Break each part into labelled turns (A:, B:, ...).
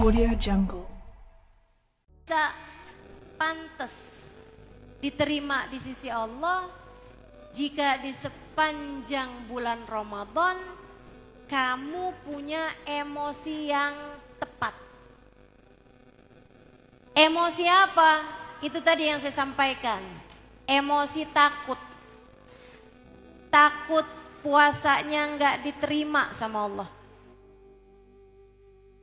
A: Audio Jungle.
B: Bisa pantas diterima di sisi Allah jika di sepanjang bulan Ramadan kamu punya emosi yang tepat. Emosi apa? Itu tadi yang saya sampaikan. Emosi takut. Takut puasanya nggak diterima sama Allah.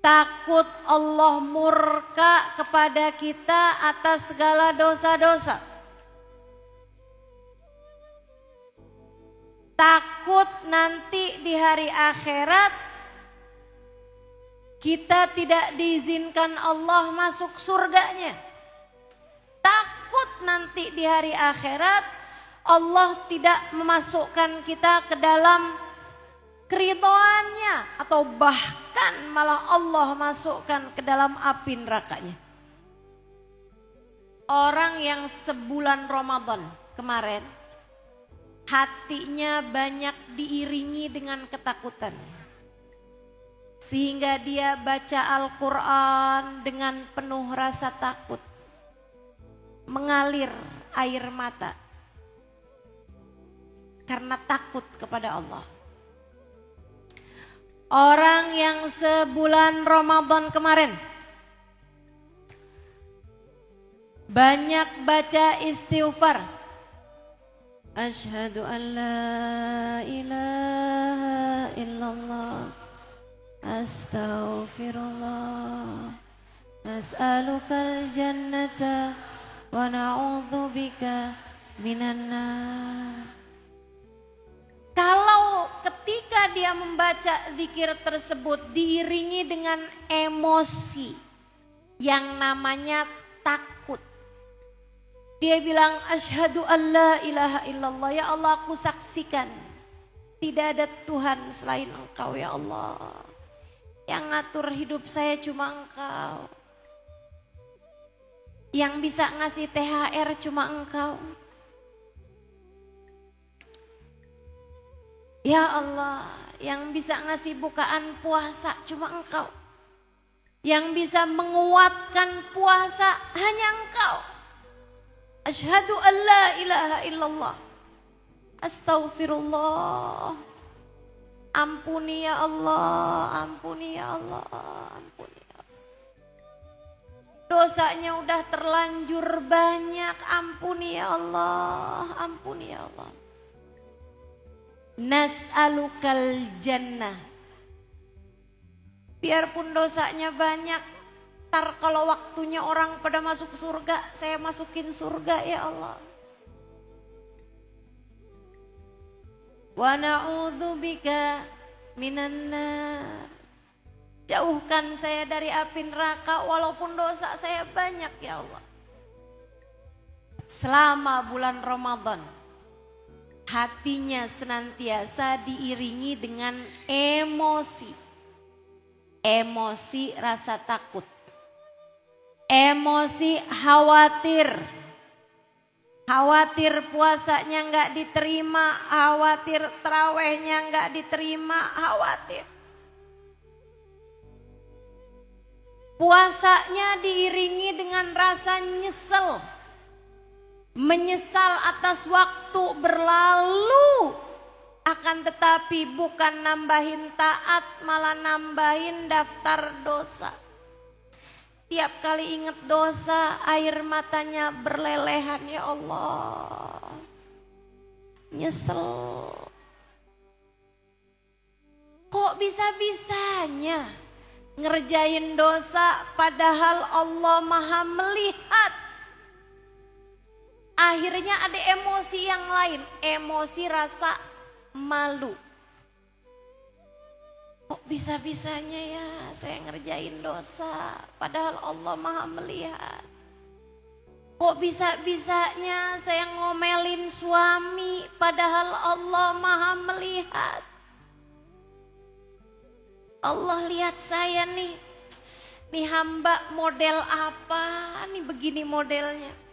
B: Takut Allah murka kepada kita atas segala dosa-dosa. Takut nanti di hari akhirat kita tidak diizinkan Allah masuk surganya. Takut nanti di hari akhirat Allah tidak memasukkan kita ke dalam keridhaannya atau bahkan malah Allah masukkan ke dalam api nerakanya. Orang yang sebulan Ramadan kemarin hatinya banyak diiringi dengan ketakutan. Sehingga dia baca Al-Quran dengan penuh rasa takut. Mengalir air mata. Karena takut kepada Allah. Orang yang sebulan Ramadan kemarin banyak baca istighfar. Asyhadu an la ilaha illallah. Astaghfirullah. Nas'alukal jannata wa na'udzubika minan nar. Kalau ketika dia membaca zikir tersebut diiringi dengan emosi yang namanya takut. Dia bilang asyhadu an la ilaha illallah. Ya Allah, aku saksikan tidak ada Tuhan selain Engkau ya Allah. Yang ngatur hidup saya cuma Engkau. Yang bisa ngasih THR cuma Engkau. Ya Allah, yang bisa ngasih bukaan puasa cuma Engkau. Yang bisa menguatkan puasa hanya Engkau. Asyhadu an la ilaha illallah. Astaghfirullah. Ampuni ya Allah, ampuni ya Allah, ampuni ya Allah. Dosanya udah terlanjur banyak, ampuni ya Allah, ampuni ya Allah. Nas'alukal jannah. Biarpun dosanya banyak, ntar kalau waktunya orang pada masuk surga, saya masukin surga ya Allah. Wa na'udzubika minan nar. Jauhkan saya dari api neraka walaupun dosa saya banyak ya Allah. Selama bulan Ramadan hatinya senantiasa diiringi dengan emosi. Emosi rasa takut. Emosi khawatir. Khawatir puasanya nggak diterima, khawatir tarawehnya nggak diterima, khawatir. Puasanya diiringi dengan rasa nyesel. Menyesal atas waktu berlalu. Akan tetapi bukan nambahin taat, malah nambahin daftar dosa. Tiap kali ingat dosa, air matanya berlelehan ya Allah. Nyesel. Kok bisa-bisanya ngerjain dosa padahal Allah Maha melihat. Akhirnya ada emosi yang lain, emosi rasa malu. Kok bisa-bisanya ya saya ngerjain dosa padahal Allah Maha melihat. Kok bisa-bisanya saya ngomelin suami padahal Allah Maha melihat. Allah lihat saya nih. Nih hamba model apa nih begini modelnya.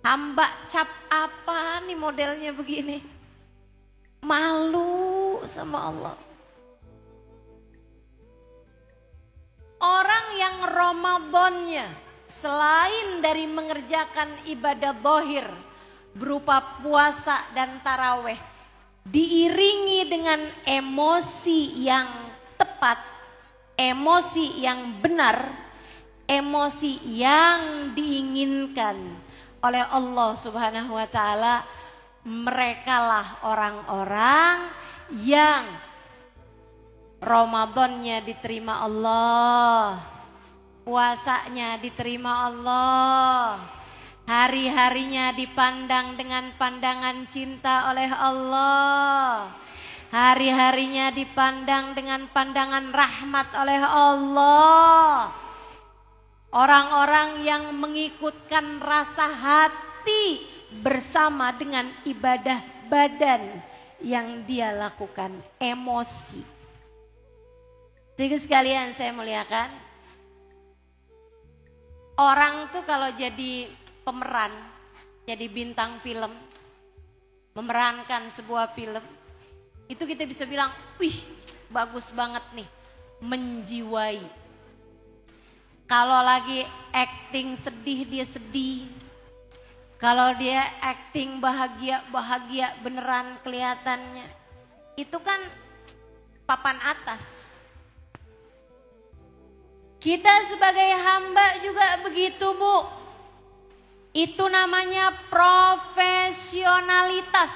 B: Hamba cap apa nih modelnya begini. Malu sama Allah. Ramadannya selain dari mengerjakan ibadah zahir berupa puasa dan taraweh, diiringi dengan emosi yang tepat, emosi yang benar, emosi yang diinginkan oleh Allah Subhanahu wa taala, merekalah orang-orang yang Ramadannya diterima Allah, puasanya diterima Allah, hari-harinya dipandang dengan pandangan cinta oleh Allah, hari-harinya dipandang dengan pandangan rahmat oleh Allah. Orang-orang yang mengikutkan rasa hati bersama dengan ibadah badan yang dia lakukan, emosi. Jadi sekalian saya muliakan, orang tuh kalau jadi pemeran, jadi bintang film, memerankan sebuah film, itu kita bisa bilang, wih bagus banget nih, menjiwai. Kalau lagi acting sedih dia sedih, kalau dia acting bahagia beneran kelihatannya. Itu kan papan atas. Kita sebagai hamba juga begitu, Bu. Itu namanya profesionalitas.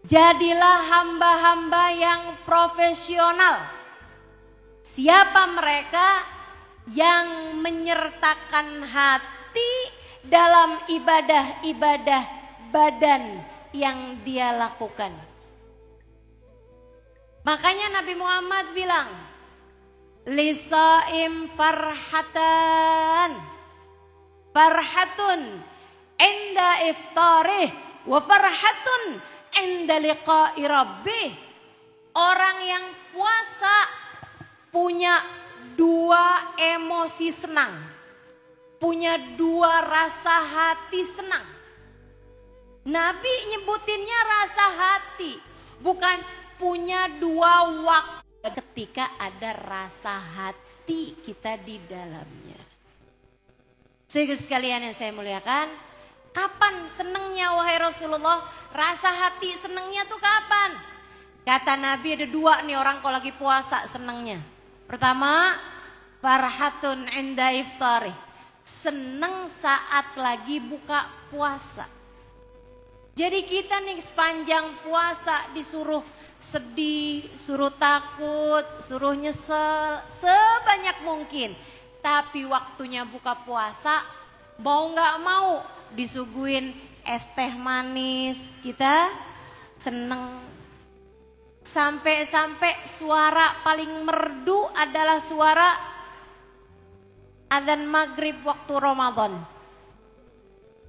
B: Jadilah hamba-hamba yang profesional. Siapa mereka? Yang menyertakan hati dalam ibadah-ibadah badan yang dia lakukan. Makanya Nabi Muhammad bilang, lisaim farhatun inda iftarih wa farhatun inda liqa'i rabbih. Orang yang puasa punya dua emosi senang, punya dua rasa hati senang. Nabi nyebutinnya rasa hati, bukan punya dua waktu ketika ada rasa hati kita di dalamnya. Saudara sekalian yang saya muliakan, kapan senangnya wahai Rasulullah? Rasa hati senangnya tuh kapan? Kata Nabi ada dua nih orang kalau lagi puasa senangnya. Pertama, farhatun inda iftari, seneng saat lagi buka puasa. Jadi kita nih sepanjang puasa disuruh sedih, suruh takut, suruh nyesel sebanyak mungkin. Tapi waktunya buka puasa, mau gak mau disuguhin es teh manis, kita seneng. Sampai-sampai suara paling merdu adalah suara adzan maghrib waktu Ramadan.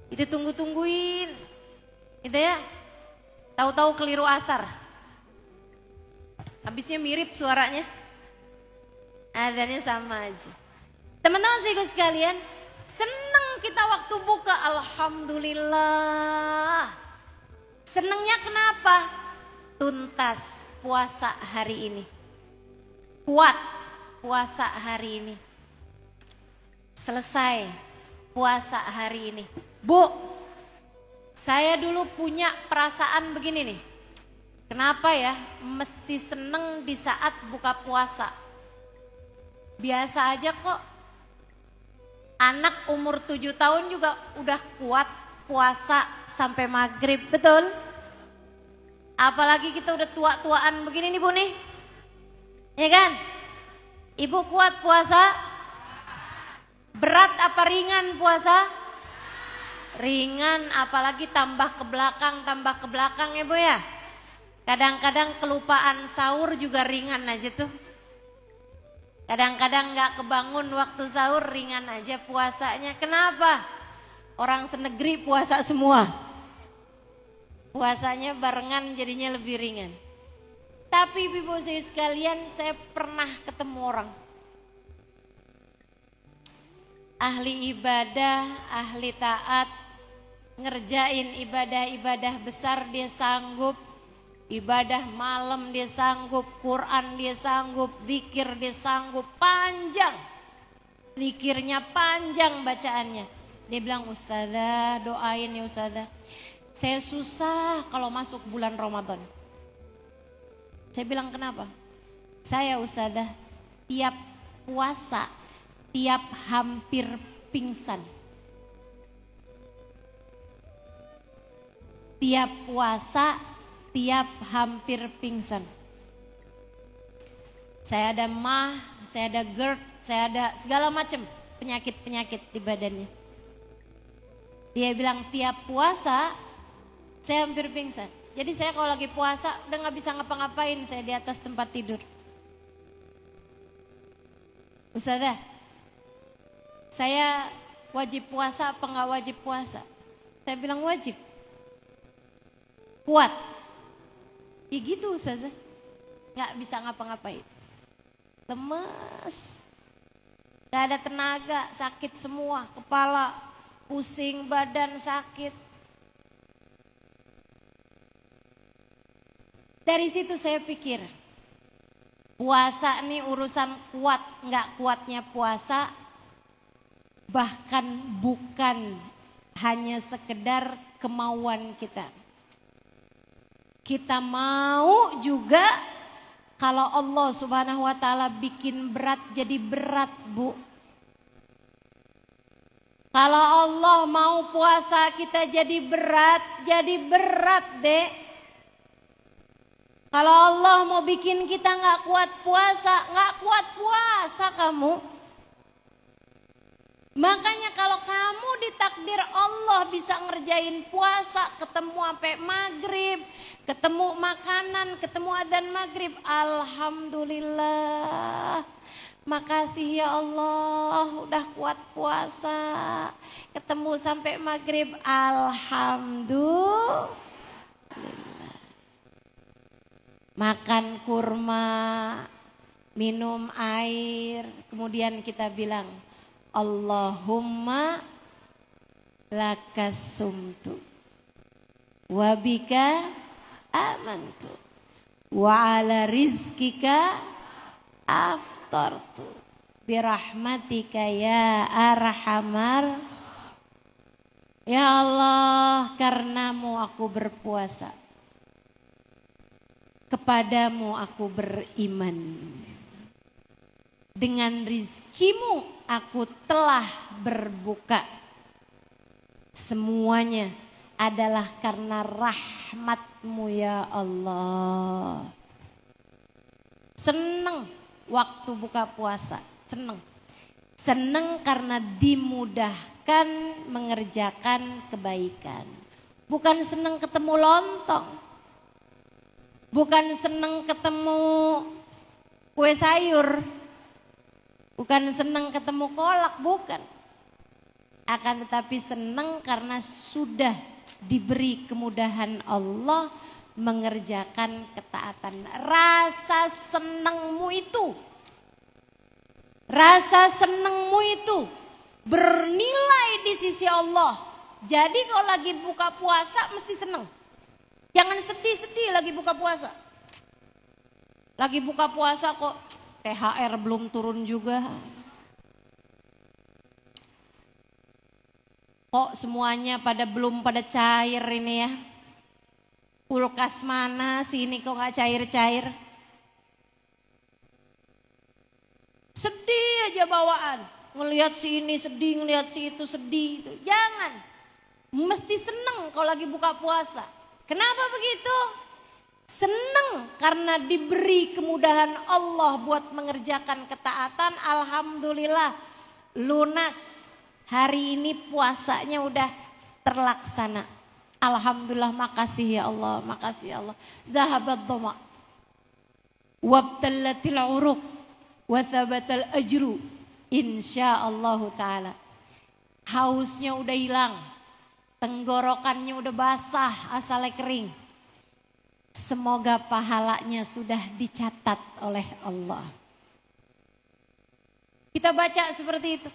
B: Itu tunggu-tungguin. Gitu ya, tahu-tahu keliru asar. Habisnya mirip suaranya, adzannya sama aja. Teman-teman saya sekalian, senang kita waktu buka, alhamdulillah. Senangnya kenapa? Tuntas puasa hari ini, kuat puasa hari ini, selesai puasa hari ini. Bu, saya dulu punya perasaan begini nih. Kenapa ya mesti seneng di saat buka puasa? Biasa aja kok. Anak umur 7 tahun juga udah kuat puasa sampai maghrib, betul? Apalagi kita udah tua-tuaan begini nih Bu nih. Ya kan? Ibu kuat puasa? Berat apa ringan puasa? Ringan, apalagi tambah ke belakang ya Bu ya. Kadang-kadang kelupaan sahur juga ringan aja tuh. Kadang-kadang gak kebangun waktu sahur, ringan aja puasanya. Kenapa? Orang senegeri puasa semua. Puasanya barengan jadinya lebih ringan. Tapi ibu saya sekalian, saya pernah ketemu orang ahli ibadah, ahli taat, ngerjain ibadah-ibadah besar dia sanggup Ibadah malam dia sanggup, Quran dia sanggup, zikir dia sanggup, panjang. Zikirnya panjang bacaannya. Dia bilang, Ustazah doain ya Ustazah. Saya susah kalau masuk bulan Ramadan. Saya bilang kenapa? Saya Ustazah tiap puasa, tiap hampir pingsan. Tiap puasa, tiap hampir pingsan. Saya ada mah, saya ada GERD, saya ada segala macam penyakit-penyakit di badannya. Dia bilang tiap puasa saya hampir pingsan. Jadi saya kalau lagi puasa udah gak bisa ngapa-ngapain, saya di atas tempat tidur. Ustazah, saya wajib puasa apa gak wajib puasa? Saya bilang wajib. Kuat. Ya gitu Ustazah, gak bisa ngapa-ngapain. Lemes, gak ada tenaga, sakit semua, kepala pusing, badan sakit. Dari situ saya pikir, puasa nih urusan kuat, gak kuatnya puasa, bahkan bukan hanya sekedar kemauan kita. Kita mau juga kalau Allah Subhanahu wa taala bikin berat jadi berat, Bu. Kalau Allah mau puasa kita jadi berat Dek. Kalau Allah mau bikin kita nggak kuat puasa kamu. Makanya kalau kamu ditakdir Allah bisa ngerjain puasa, ketemu sampai maghrib, ketemu makanan, ketemu adzan maghrib, alhamdulillah. Makasih ya Allah udah kuat puasa, ketemu sampai maghrib, alhamdulillah. Makan kurma, minum air, kemudian kita bilang, Allahumma lakas sumtu wabika amantu wa ala rizkika aftartu birahmatika ya arhamar. Ya Allah, karenamu aku berpuasa, kepadamu aku beriman, dengan rizkimu aku telah berbuka. Semuanya adalah karena rahmatmu ya Allah. Seneng waktu buka puasa, seneng karena dimudahkan mengerjakan kebaikan. Bukan seneng ketemu lontong, bukan seneng ketemu kue sayur, bukan senang ketemu kolak, bukan. Akan tetapi senang karena sudah diberi kemudahan Allah mengerjakan ketaatan. Rasa senangmu itu bernilai di sisi Allah. Jadi kalau lagi buka puasa mesti senang. Jangan sedih-sedih lagi buka puasa. Lagi buka puasa kok THR belum turun juga. Kok semuanya belum pada cair ini ya. Kulkas mana sini kok gak cair-cair. Sedih aja bawaan. Ngelihat si ini sedih, ngelihat si itu sedih. Jangan. Mesti seneng kalau lagi buka puasa. Kenapa begitu? Senang karena diberi kemudahan Allah buat mengerjakan ketaatan. Alhamdulillah lunas. Hari ini puasanya udah terlaksana. Alhamdulillah, makasih ya Allah, makasih ya Allah. Dhahabat dhama wabtallatil uruq wa thabatal ajru insyaallah taala. Hausnya udah hilang. Tenggorokannya udah basah, asalnya kering. Semoga pahalanya sudah dicatat oleh Allah. Kita baca seperti itu.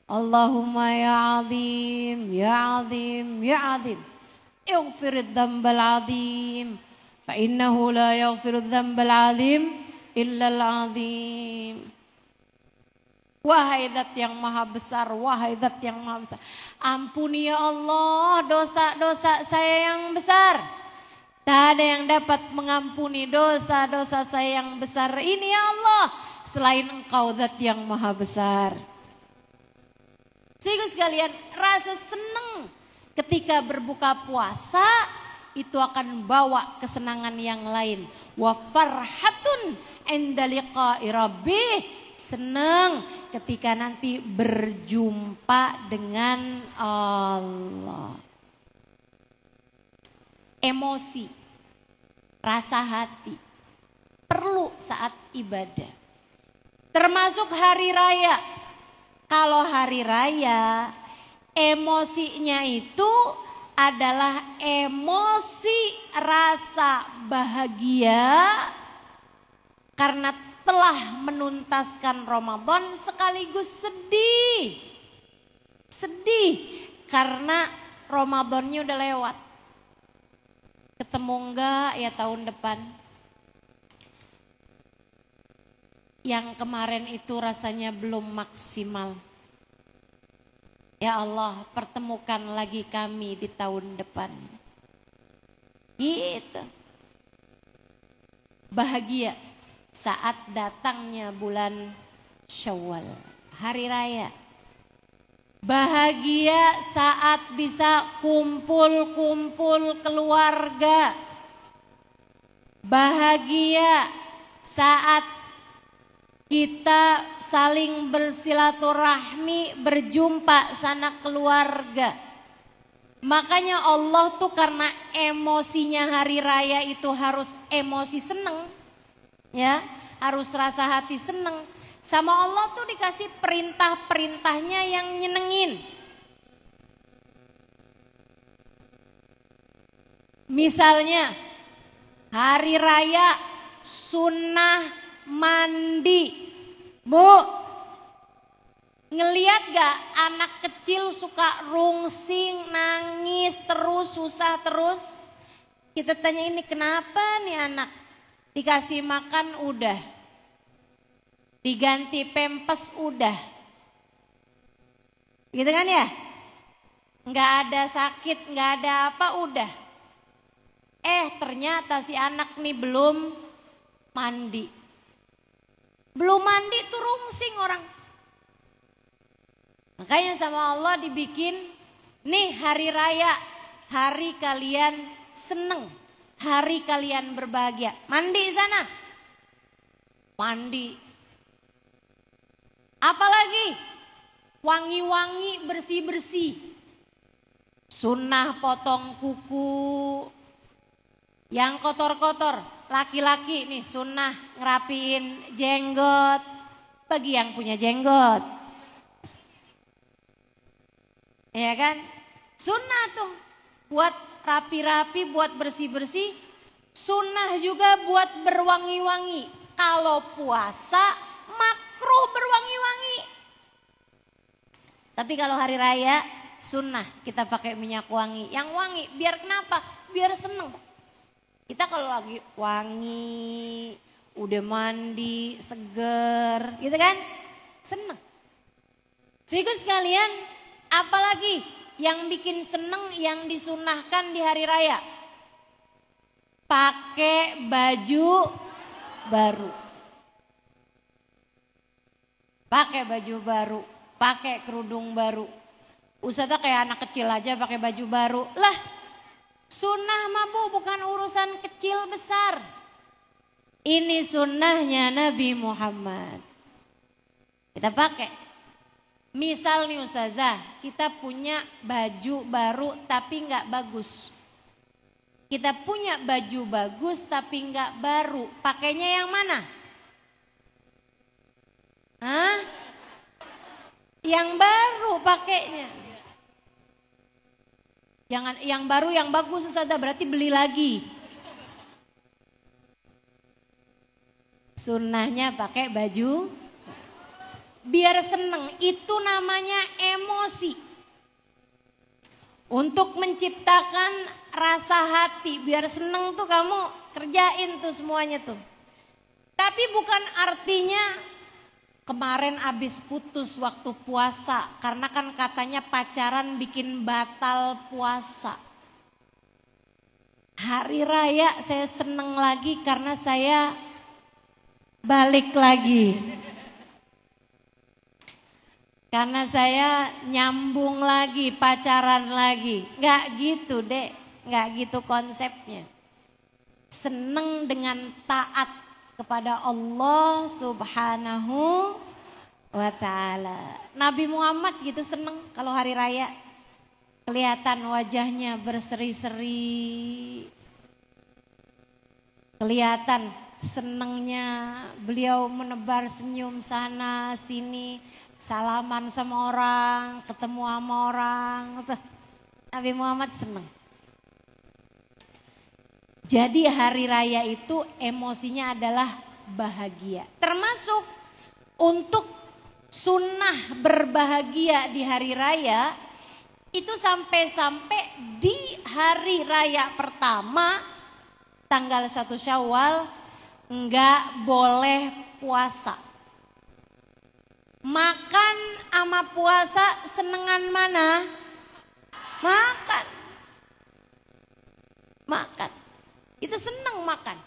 B: Allahumma ya azim, ya azim, ya azim. Ighfirid dhanbal azim. Fa innahu la yaghfiru dzambal 'adzim illa al-'adzim. Wahai Zat yang maha besar, wahai Zat yang maha besar. Ampuni ya Allah dosa-dosa saya yang besar. Tak ada yang dapat mengampuni dosa-dosa saya yang besar ini ya Allah. Selain Engkau Zat yang maha besar. Sehingga sekalian rasa senang ketika berbuka puasa itu akan bawa kesenangan yang lain. Wa farhatun inda liqa'i rabbih. Senang ketika nanti berjumpa dengan Allah. Emosi, rasa hati perlu saat ibadah. Termasuk hari raya. Kalau hari raya emosinya itu adalah emosi rasa bahagia karena telah menuntaskan Ramadan sekaligus sedih. Sedih karena Ramadannya udah lewat. Ketemu enggak ya tahun depan? Yang kemarin itu rasanya belum maksimal. Ya Allah, pertemukan lagi kami di tahun depan. Gitu. Bahagia saat datangnya bulan Syawal, hari raya. Bahagia saat bisa kumpul-kumpul keluarga. Bahagia saat kita saling bersilaturahmi, berjumpa sanak keluarga. Makanya Allah tuh karena emosinya hari raya itu harus emosi seneng. Ya, harus rasa hati seneng. Sama Allah tuh dikasih perintah-perintahnya yang nyenengin. Misalnya hari raya sunnah mandi. Bu, ngeliat gak anak kecil suka rungsing, nangis terus, susah terus? Kita tanya ini kenapa nih anak? Dikasih makan udah, diganti pempes udah, gitu kan ya? Nggak ada sakit, nggak ada apa udah. Ternyata si anak nih belum mandi. Belum mandi tuh rungsing orang. Makanya sama Allah dibikin, nih hari raya, hari kalian seneng. Hari kalian berbahagia. Mandi sana. Mandi. Apalagi wangi-wangi, bersih-bersih. Sunnah potong kuku. Yang kotor-kotor. Laki-laki nih sunnah ngerapiin jenggot. Bagi yang punya jenggot. Ya kan? Sunnah tuh. Buat rapi-rapi, buat bersih-bersih. Sunnah juga buat berwangi-wangi. Kalau puasa makruh berwangi-wangi. Tapi kalau hari raya sunnah kita pakai minyak wangi. Yang wangi biar kenapa? Biar seneng. Kita kalau lagi wangi, udah mandi, seger, gitu kan? Seneng. Sehingga sekalian, apalagi yang bikin seneng yang disunahkan di hari raya? Pakai baju baru. Pakai baju baru, pakai kerudung baru. Ustazah kayak anak kecil aja pakai baju baru. Lah, sunnah mah Bu, bukan urusan kecil besar. Ini sunnahnya Nabi Muhammad. Kita pakai. Misal nih Ustazah, kita punya baju baru tapi nggak bagus. Kita punya baju bagus tapi nggak baru. Pakainya yang mana? Hah? Yang baru pakainya. Jangan yang baru yang bagus Ustazah, berarti beli lagi. Sunnahnya pakai baju biar seneng, itu namanya emosi. Untuk menciptakan rasa hati, biar seneng tuh kamu kerjain tuh semuanya tuh. Tapi bukan artinya kemarin abis putus waktu puasa, karena kan katanya pacaran bikin batal puasa. Hari raya saya seneng lagi karena saya balik lagi. Karena saya nyambung lagi, pacaran lagi. Nggak gitu dek, nggak gitu konsepnya. Seneng dengan taat kepada Allah Subhanahu wa ta'ala. Nabi Muhammad gitu seneng kalau hari raya. Kelihatan wajahnya berseri-seri. Kelihatan senengnya, beliau menebar senyum sana sini. Salaman sama orang, ketemu sama orang. Nabi Muhammad seneng. Jadi hari raya itu emosinya adalah bahagia. Termasuk untuk sunnah berbahagia di hari raya. Itu sampai-sampai di hari raya pertama tanggal 1 Syawal enggak boleh puasa. Makan sama puasa senengan mana? Makan. Makan. Itu seneng makan.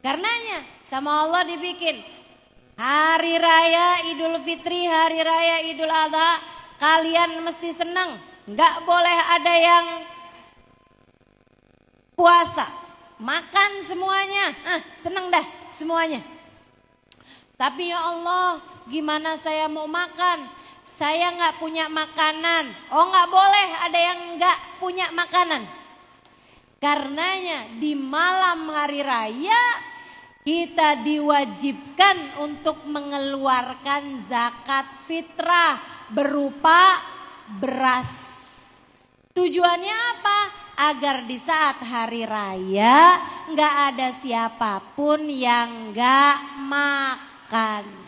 B: Karenanya sama Allah dibikin hari raya Idul Fitri, hari raya Idul Adha, kalian mesti seneng. Enggak boleh ada yang puasa. Makan semuanya. Seneng dah semuanya. Tapi ya Allah, gimana saya mau makan? Saya nggak punya makanan. Oh nggak boleh ada yang nggak punya makanan. Karenanya di malam hari raya kita diwajibkan untuk mengeluarkan zakat fitrah berupa beras. Tujuannya apa? Agar di saat hari raya nggak ada siapapun yang nggak makan.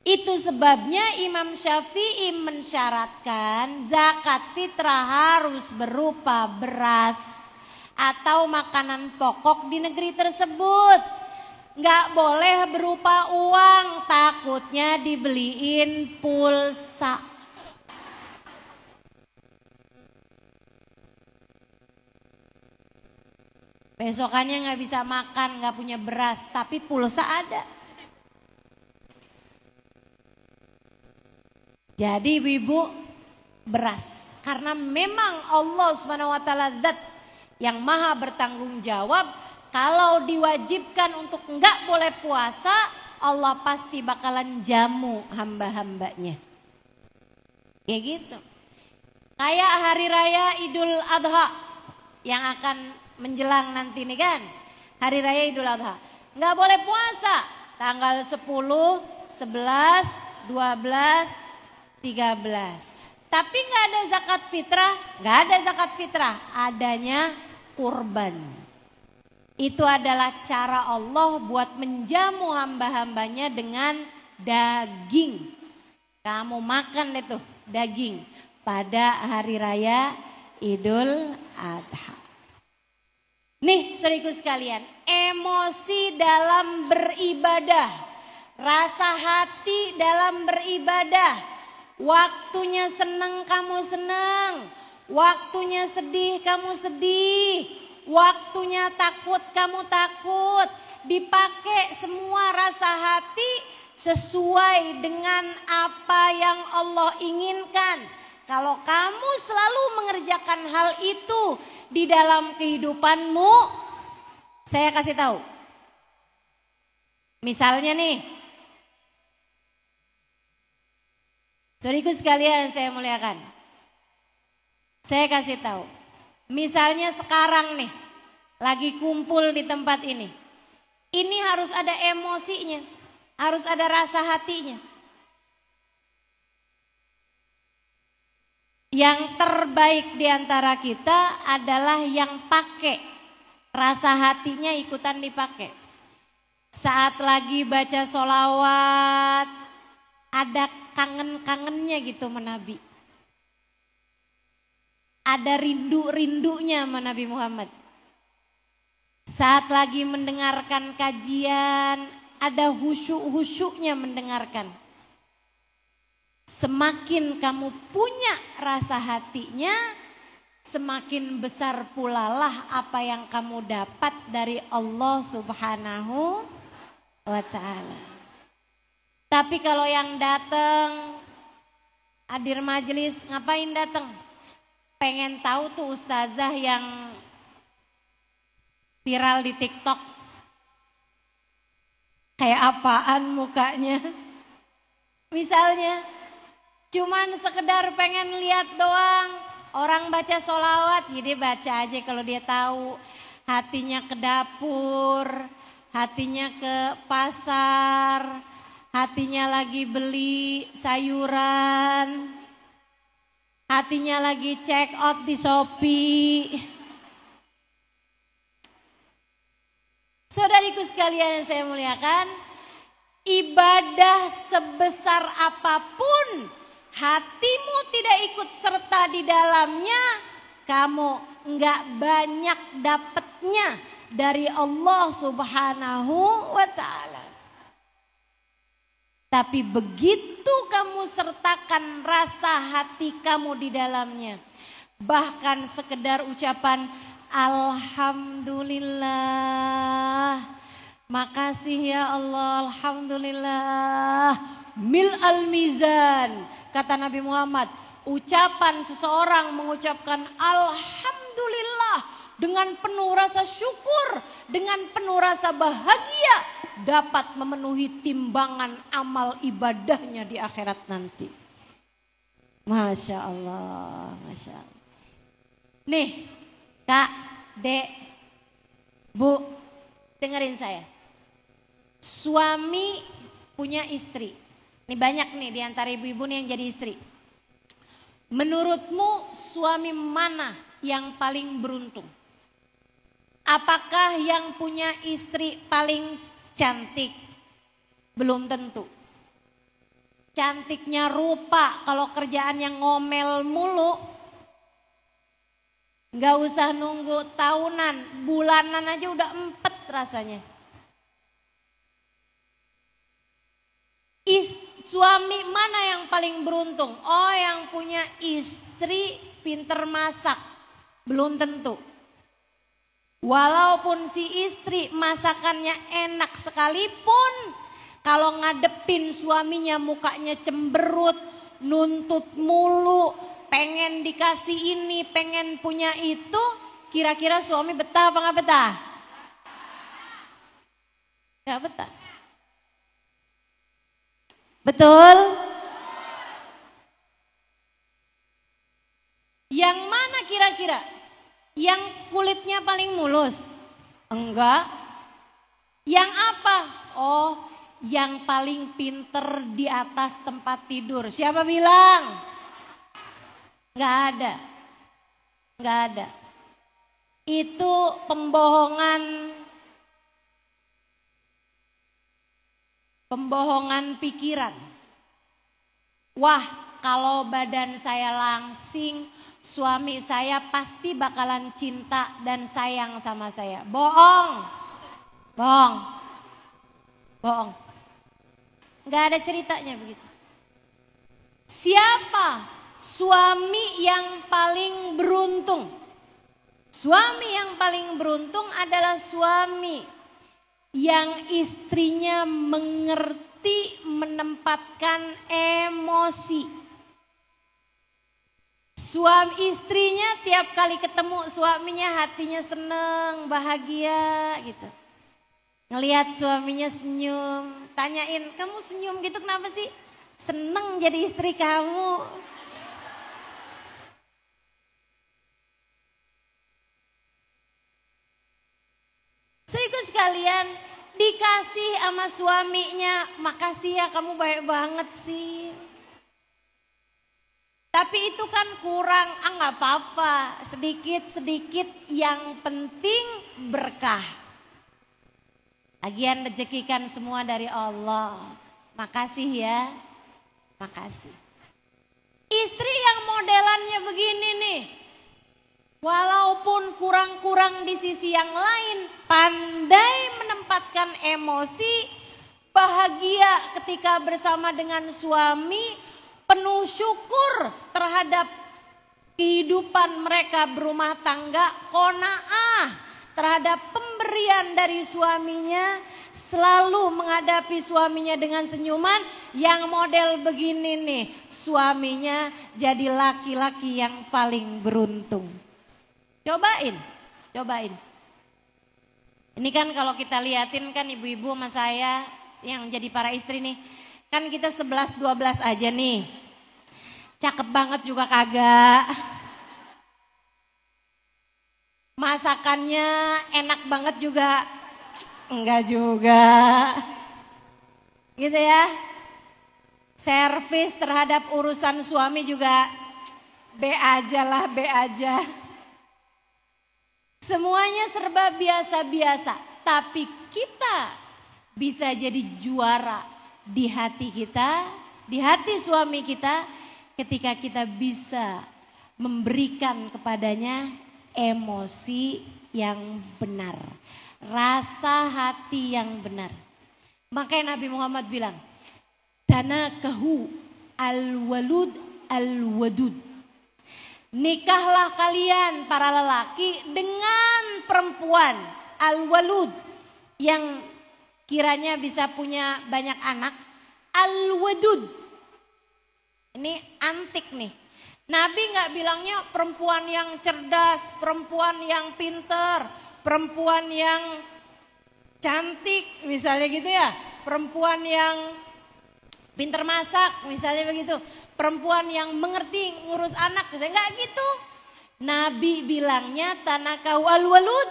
B: Itu sebabnya Imam Syafi'i mensyaratkan zakat fitrah harus berupa beras atau makanan pokok di negeri tersebut. Nggak boleh berupa uang, takutnya dibeliin pulsa. Besokannya nggak bisa makan, nggak punya beras, tapi pulsa ada. Jadi ibu beras, karena memang Allah Subhanahu wa taala zat yang maha bertanggung jawab. Kalau diwajibkan untuk enggak boleh puasa, Allah pasti bakalan jamu hamba-hambanya. Kayak gitu. Kayak hari raya Idul Adha yang akan menjelang nanti nih kan. Hari raya Idul Adha. Enggak boleh puasa tanggal 10, 11, 12, 13. Tapi nggak ada zakat fitrah, nggak ada zakat fitrah, adanya kurban. Itu adalah cara Allah buat menjamu hamba-hambanya dengan daging. Kamu makan itu daging pada hari raya Idul Adha. Nih saudaraku sekalian, emosi dalam beribadah, rasa hati dalam beribadah. Waktunya senang kamu senang, waktunya sedih kamu sedih, waktunya takut kamu takut. Dipakai semua rasa hati sesuai dengan apa yang Allah inginkan. Kalau kamu selalu mengerjakan hal itu di dalam kehidupanmu, saya kasih tahu. Misalnya nih, saudaraku sekalian saya muliakan. Saya kasih tahu. Misalnya sekarang nih, lagi kumpul di tempat ini. Ini harus ada emosinya, harus ada rasa hatinya. Yang terbaik di antara kita adalah yang pakai rasa hatinya ikutan dipakai. Saat lagi baca sholawat, ada kangen-kangennya gitu menabi. ada rindu-rindunya sama Nabi Muhammad. Saat lagi mendengarkan kajian, ada khusyuk-khusyuknya mendengarkan. Semakin kamu punya rasa hatinya, semakin besar pula lah apa yang kamu dapat dari Allah Subhanahu wa ta'ala. Tapi kalau yang datang hadir majelis, ngapain datang? Pengen tahu tuh ustazah yang viral di TikTok. Kayak apaan mukanya? Misalnya, cuman sekedar pengen lihat doang. Orang baca sholawat, ya dia baca aja kalau dia tahu. Hatinya ke dapur, hatinya ke pasar, hatinya lagi beli sayuran, hatinya lagi check out di Shopee. Saudariku sekalian yang saya muliakan, ibadah sebesar apapun hatimu tidak ikut serta di dalamnya, kamu enggak banyak dapatnya dari Allah Subhanahu wa ta'ala. Tapi begitu kamu sertakan rasa hati kamu di dalamnya, bahkan sekedar ucapan Alhamdulillah, makasih ya Allah, Alhamdulillah, mil al-mizan. Kata Nabi Muhammad, ucapan seseorang mengucapkan Alhamdulillah dengan penuh rasa syukur, dengan penuh rasa bahagia, dapat memenuhi timbangan amal ibadahnya di akhirat nanti. Masya Allah, Masya Allah. Nih, Kak, Dek, Bu, dengerin saya. Suami punya istri. Ini banyak nih di antara ibu-ibu nih yang jadi istri. Menurutmu suami mana yang paling beruntung? Apakah yang punya istri paling cantik? Belum tentu. Cantiknya rupa, kalau kerjaan yang ngomel mulu, gak usah nunggu tahunan, bulanan aja udah empet rasanya. Suami mana yang paling beruntung? Oh, yang punya istri pinter masak. Belum tentu. Walaupun si istri masakannya enak sekalipun, kalau ngadepin suaminya mukanya cemberut, nuntut mulu, pengen dikasih ini, pengen punya itu, kira-kira suami betah apa gak betah? Gak betah. Betul? Yang mana kira-kira? Yang kulitnya paling mulus? Enggak. Yang apa? Oh, yang paling pinter di atas tempat tidur. Siapa bilang? Enggak ada. Enggak ada. Itu pembohongan pikiran. Wah, kalau badan saya langsing, suami saya pasti bakalan cinta dan sayang sama saya. Bohong. Bohong. Bohong. Enggak ada ceritanya begitu. Siapa suami yang paling beruntung? Suami yang paling beruntung adalah suami yang istrinya mengerti menempatkan emosi. Suami istrinya tiap kali ketemu suaminya hatinya seneng, bahagia gitu. Ngelihat suaminya senyum, tanyain, kamu senyum gitu kenapa sih? Seneng jadi istri kamu. Saudara sekalian, dikasih sama suaminya, makasih ya kamu baik banget sih. Tapi itu kan kurang, nggak apa-apa, sedikit-sedikit yang penting berkah. Lagian rezeki kan semua dari Allah, makasih ya, makasih. Istri yang modelannya begini nih, Walaupun kurang-kurang di sisi yang lain, pandai menempatkan emosi, bahagia ketika bersama dengan suami, penuh syukur terhadap kehidupan mereka berumah tangga, qanaah terhadap pemberian dari suaminya, selalu menghadapi suaminya dengan senyuman. Yang model begini nih, suaminya jadi laki-laki yang paling beruntung. Cobain. Ini kan kalau kita liatin kan ibu-ibu sama saya yang jadi para istri nih. Kan kita 11-12 aja nih. Cakep banget juga kagak. Masakannya enak banget juga. Enggak juga. Gitu ya. Servis terhadap urusan suami juga B aja. Semuanya serba biasa-biasa, tapi kita bisa jadi juara di hati kita, di hati suami kita ketika kita bisa memberikan kepadanya emosi yang benar, rasa hati yang benar. Makanya Nabi Muhammad bilang, tanakahu al-walud al-wadud. Nikahlah kalian para lelaki dengan perempuan al-walud yang kiranya bisa punya banyak anak, al-wadud. Ini antik nih. Nabi nggak bilangnya perempuan yang cerdas, perempuan yang pinter, perempuan yang cantik misalnya gitu ya. Perempuan yang pinter masak misalnya begitu. Perempuan yang mengerti ngurus anak, saya nggak gitu. Nabi bilangnya tanakau al-walud,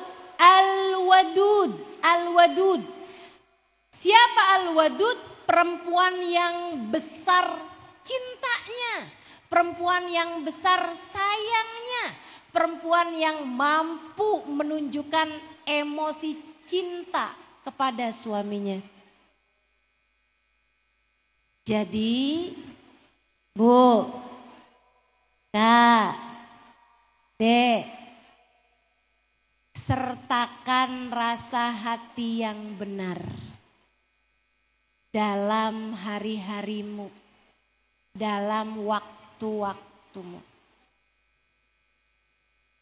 B: al-wadud. Siapa al-wadud? Perempuan yang besar cintanya, perempuan yang besar sayangnya, perempuan yang mampu menunjukkan emosi cinta kepada suaminya. Jadi Bu, Kak, Dek, sertakan rasa hati yang benar dalam hari-harimu, dalam waktu-waktumu.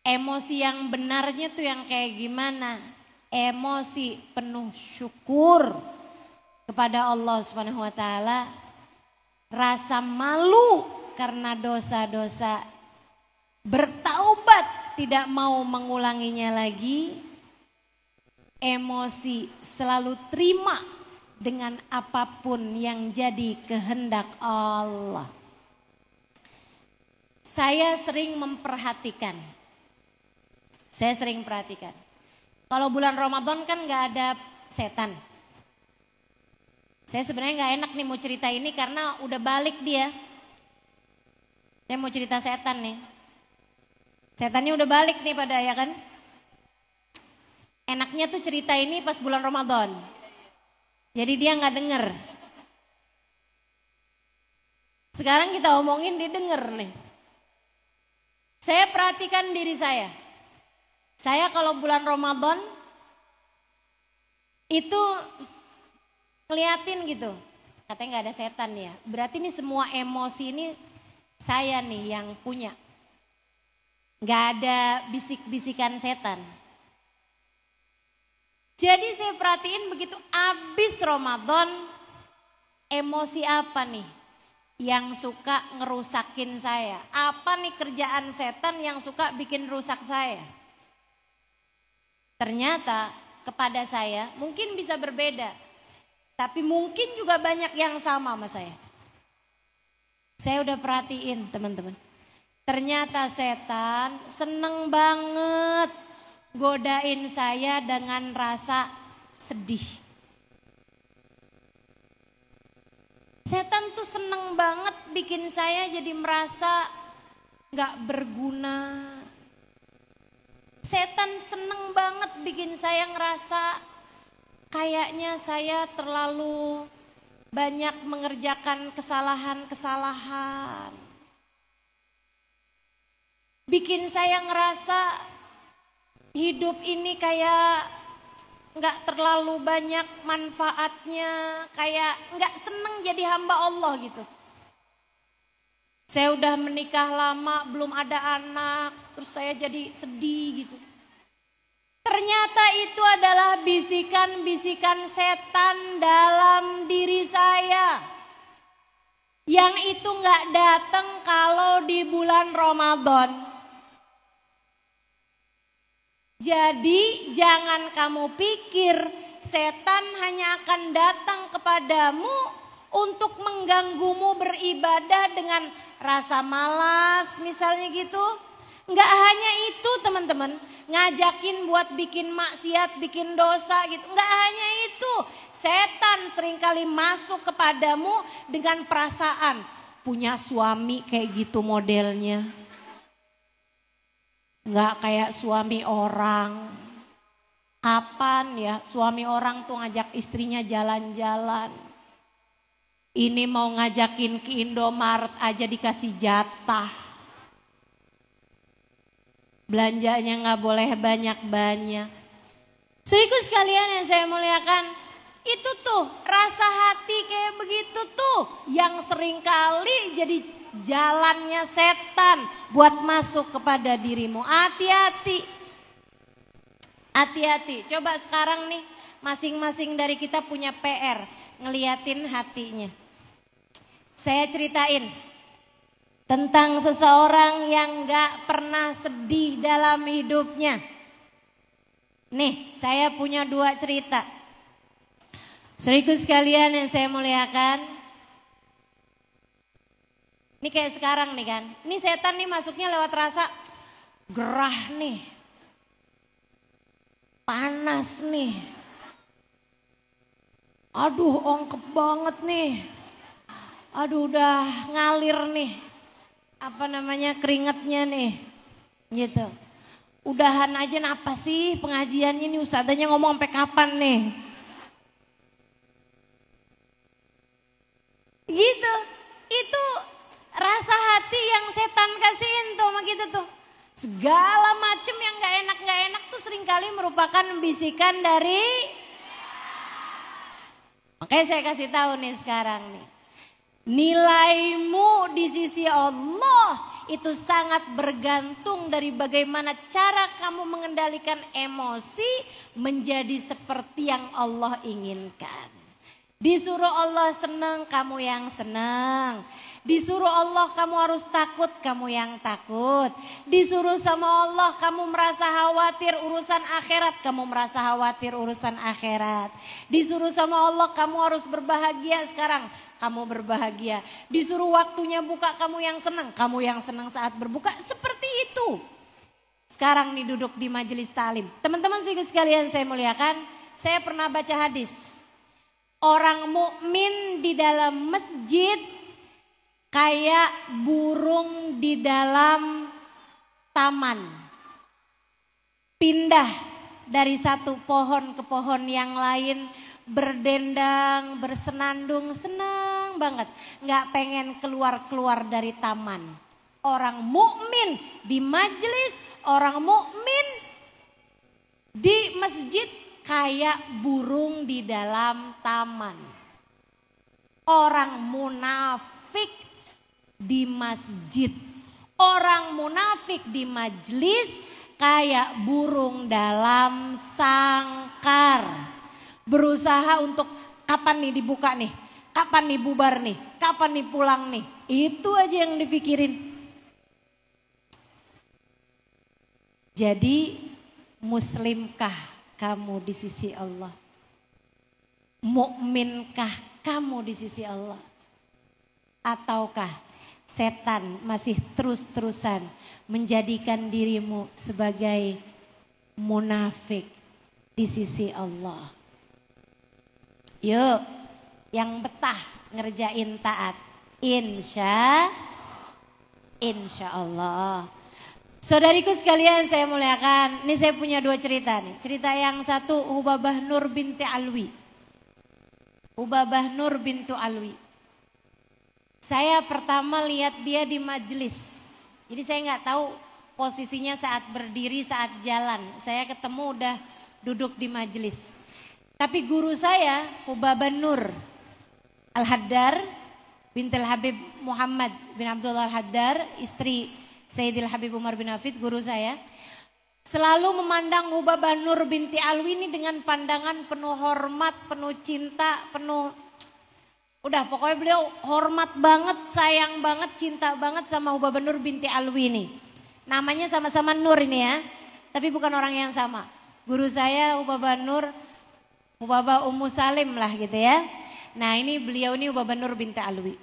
B: Emosi yang benarnya tuh yang kayak gimana? Emosi penuh syukur kepada Allah Subhanahu wa taala. Rasa malu karena dosa-dosa, bertaubat tidak mau mengulanginya lagi. Emosi selalu terima dengan apapun yang jadi kehendak Allah. Saya sering perhatikan. Kalau bulan Ramadan kan gak ada setan. Saya sebenarnya gak enak nih mau cerita ini karena udah balik dia. Saya mau cerita setan nih. Setannya udah balik nih pada ya kan. Enaknya tuh cerita ini pas bulan Ramadan. Jadi dia gak denger. Sekarang kita omongin dia denger nih. Saya perhatikan diri saya. Saya kalau bulan Ramadan itu ngeliatin gitu, katanya gak ada setan ya. Berarti ini semua emosi ini saya nih yang punya. Gak ada bisik-bisikan setan. Jadi saya perhatiin begitu abis Ramadan, emosi apa nih yang suka ngerusakin saya? Apa nih kerjaan setan yang suka bikin rusak saya? Ternyata kepada saya mungkin bisa berbeda. Tapi mungkin juga banyak yang sama sama saya. Saya udah perhatiin teman-teman. Ternyata setan seneng banget godain saya dengan rasa sedih. Setan tuh seneng banget bikin saya jadi merasa gak berguna. Setan seneng banget bikin saya ngerasa kayaknya saya terlalu banyak mengerjakan kesalahan-kesalahan. bikin saya ngerasa hidup ini kayak nggak terlalu banyak manfaatnya, kayak nggak seneng jadi hamba Allah gitu. Saya udah menikah lama, belum ada anak, terus saya jadi sedih gitu. Ternyata itu adalah bisikan-bisikan setan dalam diri saya. Yang itu gak datang kalau di bulan Ramadan. Jadi jangan kamu pikir setan hanya akan datang kepadamu untuk mengganggumu beribadah dengan rasa malas misalnya gitu. Nggak hanya itu teman-teman, ngajakin buat bikin maksiat, bikin dosa gitu. Nggak hanya itu, setan seringkali masuk kepadamu dengan perasaan punya suami kayak gitu modelnya. Nggak kayak suami orang. Kapan ya suami orang tuh ngajak istrinya jalan-jalan. Ini mau ngajakin ke Indomaret aja dikasih jatah. Belanjanya nggak boleh banyak-banyak. Saudaraku sekalian yang saya muliakan, itu tuh rasa hati kayak begitu tuh yang seringkali jadi jalannya setan buat masuk kepada dirimu. Hati-hati. Hati-hati. Coba sekarang nih masing-masing dari kita punya PR ngeliatin hatinya. Saya ceritain tentang seseorang yang gak pernah sedih dalam hidupnya. Nih, saya punya 2 cerita. Saudaraku sekalian yang saya muliakan. Ini kayak sekarang nih kan. Ini setan nih masuknya lewat rasa gerah nih. Panas nih. Aduh, ongkep banget nih. Aduh, udah ngalir nih. Keringetnya nih gitu. Udahan aja apa sih pengajiannya nih, ustadzanya ngomong sampai kapan nih gitu. Itu rasa hati yang setan kasihin tuh sama kita tuh. Segala macem yang gak enak tuh seringkali merupakan bisikan dari. Makanya saya kasih tahu nih sekarang nih, nilaimu di sisi Allah itu sangat bergantung dari bagaimana cara kamu mengendalikan emosi menjadi seperti yang Allah inginkan. Disuruh Allah senang, kamu yang senang. Disuruh Allah kamu harus takut, kamu yang takut. Disuruh sama Allah kamu merasa khawatir urusan akhirat, kamu merasa khawatir urusan akhirat. Disuruh sama Allah kamu harus berbahagia sekarang, kamu berbahagia. Disuruh waktunya buka, kamu yang senang saat berbuka. Seperti itu. Sekarang nih duduk di majelis talim. Teman-teman sekalian saya muliakan, saya pernah baca hadis. Orang mukmin di dalam masjid kayak burung di dalam taman. Pindah dari satu pohon ke pohon yang lain, berdendang, bersenandung, senang banget. Nggak pengen keluar-keluar dari taman. Orang mukmin di majelis, orang mukmin di masjid kayak burung di dalam taman. Orang munafik di masjid, orang munafik di majelis kayak burung dalam sangkar. Berusaha untuk kapan nih dibuka nih, kapan nih bubar nih, kapan nih pulang nih. Itu aja yang dipikirin. Jadi muslimkah kamu di sisi Allah? Mukminkah kamu di sisi Allah? Ataukah setan masih terus-terusan menjadikan dirimu sebagai munafik di sisi Allah? Yuk, yang betah ngerjain taat, insya Allah. Saudariku sekalian saya muliakan, ini saya punya 2 cerita nih. Cerita yang satu Hubabah Nur binti Alwi. Hubabah Nur bintu Alwi. Saya pertama lihat dia di majelis. Jadi saya nggak tahu posisinya saat berdiri, saat jalan. Saya ketemu udah duduk di majelis. Tapi guru saya, Hubabah Nur Al-Haddar, bintil Habib Muhammad bin Abdullah Al-Haddar, istri Sayyidil Habib Umar bin Hafid, guru saya, selalu memandang Hubabah Nur binti Alwi ini dengan pandangan penuh hormat, penuh cinta, penuh... Udah pokoknya beliau hormat banget, sayang banget, cinta banget sama Hubabah Nur binti Alwi ini. Namanya sama-sama Nur ini ya, tapi bukan orang yang sama. Guru saya Hubabah Nur, Hubabah Ummu Salim lah gitu ya. Nah ini beliau ini Hubabah Nur binti Alwi.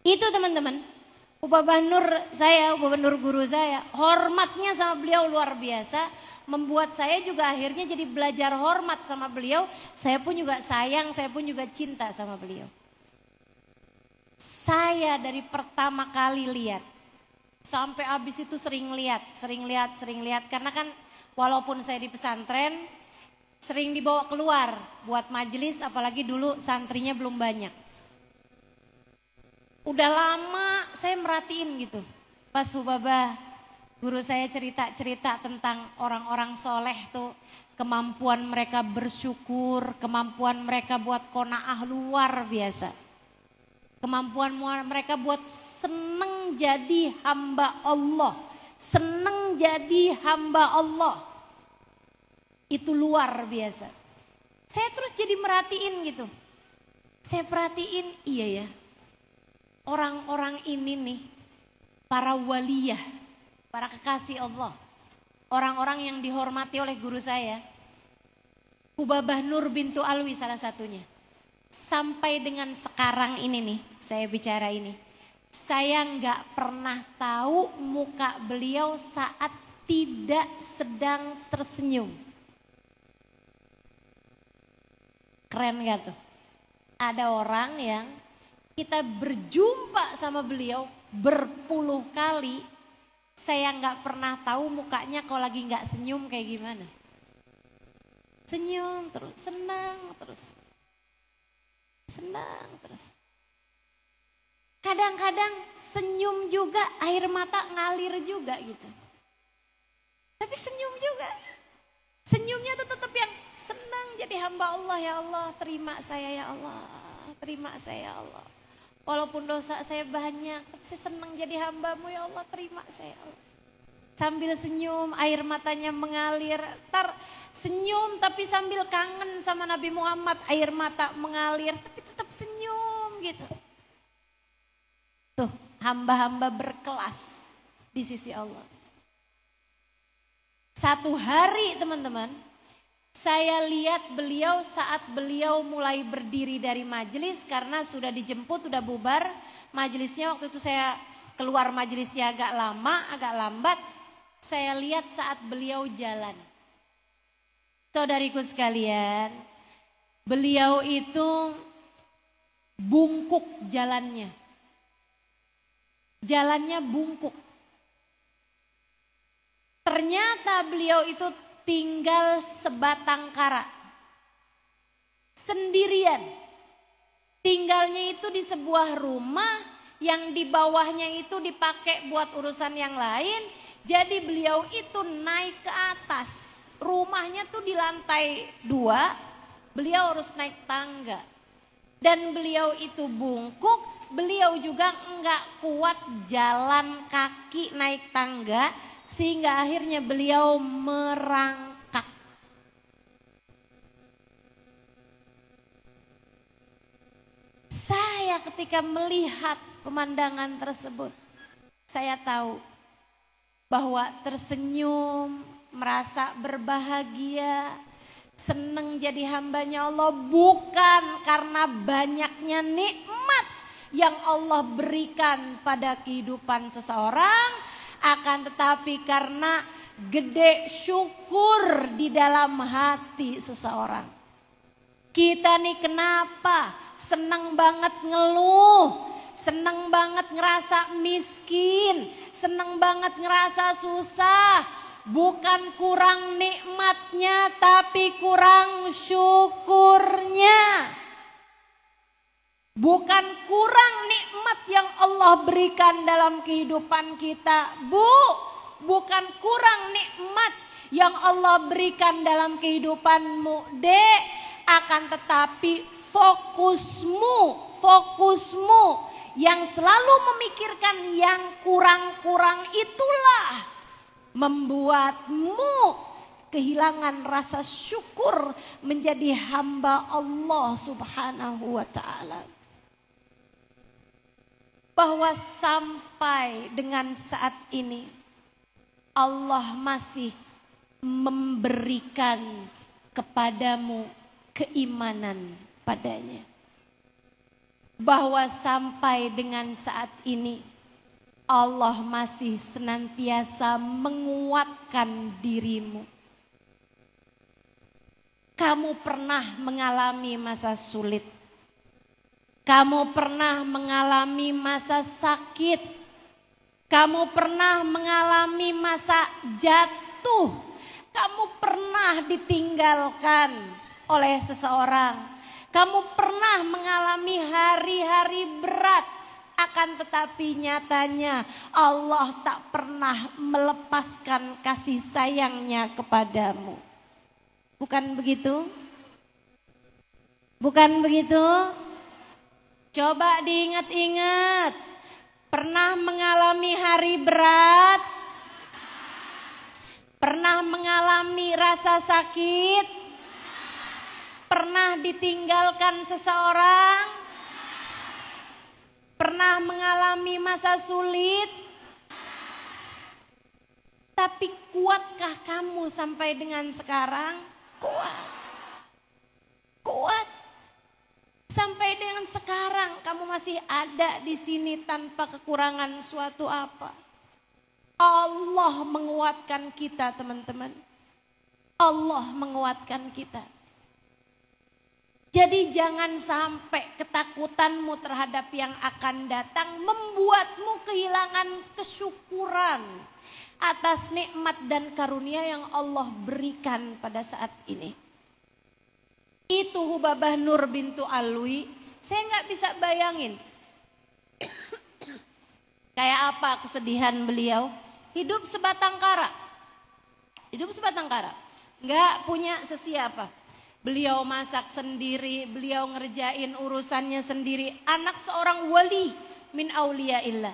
B: Itu teman-teman, Hubabah Nur saya, Hubabah Nur guru saya, hormatnya sama beliau luar biasa. Membuat saya juga akhirnya jadi belajar hormat sama beliau. Saya pun juga sayang, saya pun juga cinta sama beliau. Saya dari pertama kali lihat, sampai habis itu sering lihat. Karena kan walaupun saya di pesantren, sering dibawa keluar buat majelis, apalagi dulu santrinya belum banyak. Udah lama saya merhatiin gitu, pas Hubabah guru saya cerita-cerita tentang orang-orang soleh tuh, kemampuan mereka bersyukur, kemampuan mereka buat qanaah luar biasa. Kemampuan mereka buat seneng jadi hamba Allah, seneng jadi hamba Allah. Itu luar biasa. Saya terus jadi merhatiin gitu. Saya perhatiin, iya ya, orang-orang ini nih, para waliyah, para kekasih Allah, orang-orang yang dihormati oleh guru saya, Hubabah Nur bintu Alwi salah satunya. Sampai dengan sekarang ini nih, saya bicara ini, saya nggak pernah tahu muka beliau saat tidak sedang tersenyum. Keren gak tuh? Ada orang yang kita berjumpa sama beliau berpuluh kali, saya nggak pernah tahu mukanya kalau lagi nggak senyum kayak gimana. Senyum terus, senang terus. Senang terus. Kadang-kadang senyum juga, air mata ngalir juga gitu. Tapi senyum juga. Senyumnya tuh tetap yang senang jadi hamba Allah, ya Allah, terima saya ya Allah. Terima saya ya Allah. Walaupun dosa saya banyak, tapi saya senang jadi hambamu ya Allah, terima saya. Sambil senyum, air matanya mengalir. Ntar senyum tapi sambil kangen sama Nabi Muhammad, air mata mengalir, tapi tetap senyum gitu. Tuh, hamba-hamba berkelas di sisi Allah. Satu hari teman-teman, saya lihat beliau saat beliau mulai berdiri dari majelis karena sudah dijemput, sudah bubar majelisnya. Waktu itu saya keluar majelisnya agak lama, agak lambat. Saya lihat saat beliau jalan. Saudariku sekalian, beliau itu bungkuk jalannya. Jalannya bungkuk. Ternyata beliau itu tinggal sebatang kara. Sendirian. Tinggalnya itu di sebuah rumah yang di bawahnya itu dipakai buat urusan yang lain. Jadi beliau itu naik ke atas. Rumahnya tuh di lantai 2. Beliau harus naik tangga. Dan beliau itu bungkuk. Beliau juga enggak kuat jalan kaki naik tangga. Sehingga akhirnya beliau merangkak. Saya ketika melihat pemandangan tersebut, saya tahu bahwa tersenyum, merasa berbahagia, senang jadi hambanya Allah bukan karena banyaknya nikmat yang Allah berikan pada kehidupan seseorang, akan tetapi karena gede syukur di dalam hati seseorang. Kita nih kenapa senang banget ngeluh, senang banget ngerasa miskin, senang banget ngerasa susah. Bukan kurang nikmatnya tapi kurang syukurnya. Bukan kurang nikmat yang Allah berikan dalam kehidupan kita, Bu. bukan kurang nikmat yang Allah berikan dalam kehidupanmu, Dek. Akan tetapi fokusmu yang selalu memikirkan yang kurang-kurang itulah membuatmu kehilangan rasa syukur menjadi hamba Allah Subhanahu wa ta'ala. Bahwa sampai dengan saat ini Allah masih memberikan kepadamu keimanan padanya. Bahwa sampai dengan saat ini Allah masih senantiasa menguatkan dirimu. Kamu pernah mengalami masa sulit. Kamu pernah mengalami masa sakit. Kamu pernah mengalami masa jatuh. Kamu pernah ditinggalkan oleh seseorang. Kamu pernah mengalami hari-hari berat. Akan tetapi nyatanya Allah tak pernah melepaskan kasih sayangnya kepadamu. Bukan begitu? Bukan begitu? Coba diingat-ingat. Pernah mengalami hari berat? Pernah mengalami rasa sakit? Pernah ditinggalkan seseorang? Pernah mengalami masa sulit? Tapi kuatkah kamu sampai dengan sekarang? Kuat. Kuat. Sampai dengan sekarang kamu masih ada di sini tanpa kekurangan suatu apa. Allah menguatkan kita, teman-teman. Allah menguatkan kita. Jadi jangan sampai ketakutanmu terhadap yang akan datang membuatmu kehilangan kesyukuran atas nikmat dan karunia yang Allah berikan pada saat ini. Itu Hubabah Nur bintu Alwi, saya nggak bisa bayangin. Kayak apa kesedihan beliau, hidup sebatang kara. Hidup sebatang kara, nggak punya sesiapa. Beliau masak sendiri, beliau ngerjain urusannya sendiri. Anak seorang wali min auliyaillah.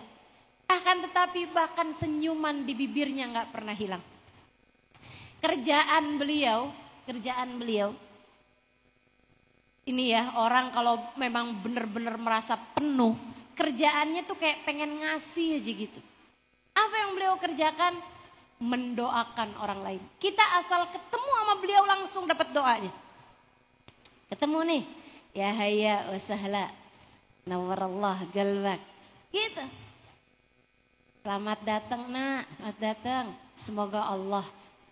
B: Akan tetapi bahkan senyuman di bibirnya gak pernah hilang. Kerjaan beliau. Ini ya, orang kalau memang benar-benar merasa penuh. Kerjaannya tuh kayak pengen ngasih aja gitu. Apa yang beliau kerjakan? Mendoakan orang lain. Kita asal ketemu sama beliau langsung dapat doanya. Ketemu nih, ya hayya wa sahla, nawwarallah galbak, gitu. Selamat datang nak, selamat datang. Semoga Allah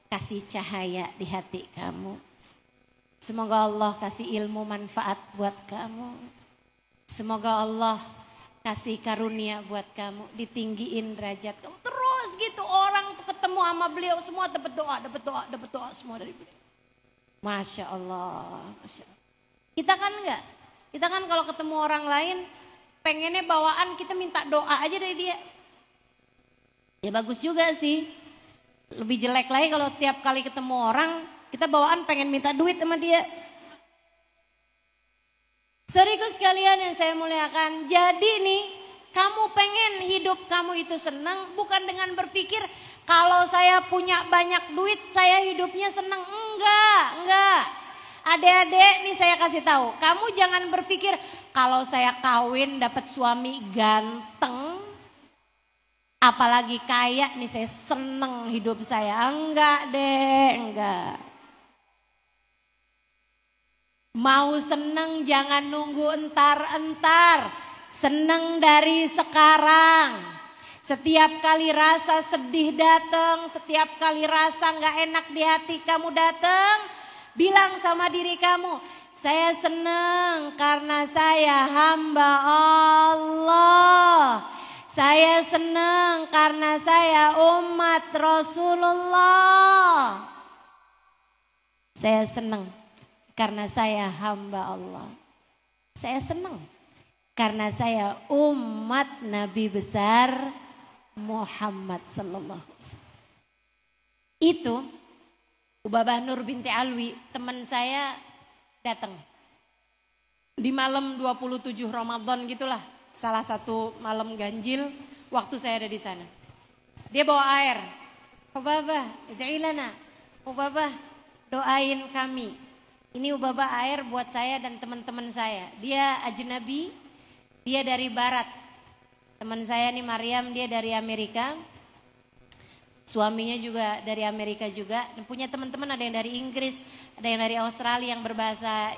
B: kasih cahaya di hati kamu. Semoga Allah kasih ilmu manfaat buat kamu. Semoga Allah kasih karunia buat kamu, ditinggiin derajat kamu. Terus gitu orang tuh ketemu sama beliau semua dapat doa semua dari beliau. Masya Allah, Masya Allah. Kita kan enggak, kita kan kalau ketemu orang lain pengennya bawaan kita minta doa aja dari dia. Ya bagus juga sih, lebih jelek lagi kalau tiap kali ketemu orang kita bawaan pengen minta duit sama dia. Saudaraku sekalian yang saya muliakan, jadi nih kamu pengen hidup kamu itu senang bukan dengan berpikir kalau saya punya banyak duit saya hidupnya senang. Enggak. Adik-adik nih saya kasih tahu, kamu jangan berpikir kalau saya kawin dapat suami ganteng, apalagi kaya nih saya seneng hidup saya. Enggak deh, enggak. Mau seneng jangan nunggu entar-entar, seneng dari sekarang. Setiap kali rasa sedih datang, setiap kali rasa nggak enak di hati kamu datang, bilang sama diri kamu, saya senang karena saya hamba Allah. Saya senang karena saya umat Rasulullah. Saya senang karena saya hamba Allah. Saya senang karena saya umat Nabi besar Muhammad sallallahu alaihi wasallam. Itu Ubabah Nur binti Alwi, teman saya datang. Di malam 27 Ramadan gitulah, salah satu malam ganjil waktu saya ada di sana. Dia bawa air. Ubabah, id'ilana. Ubabah, doain kami. Ini Ubabah air buat saya dan teman-teman saya. Dia ajnabi, dia dari barat. Teman saya nih Maryam, dia dari Amerika. Suaminya juga dari Amerika juga. Dan punya teman-teman ada yang dari Inggris, ada yang dari Australia yang berbahasa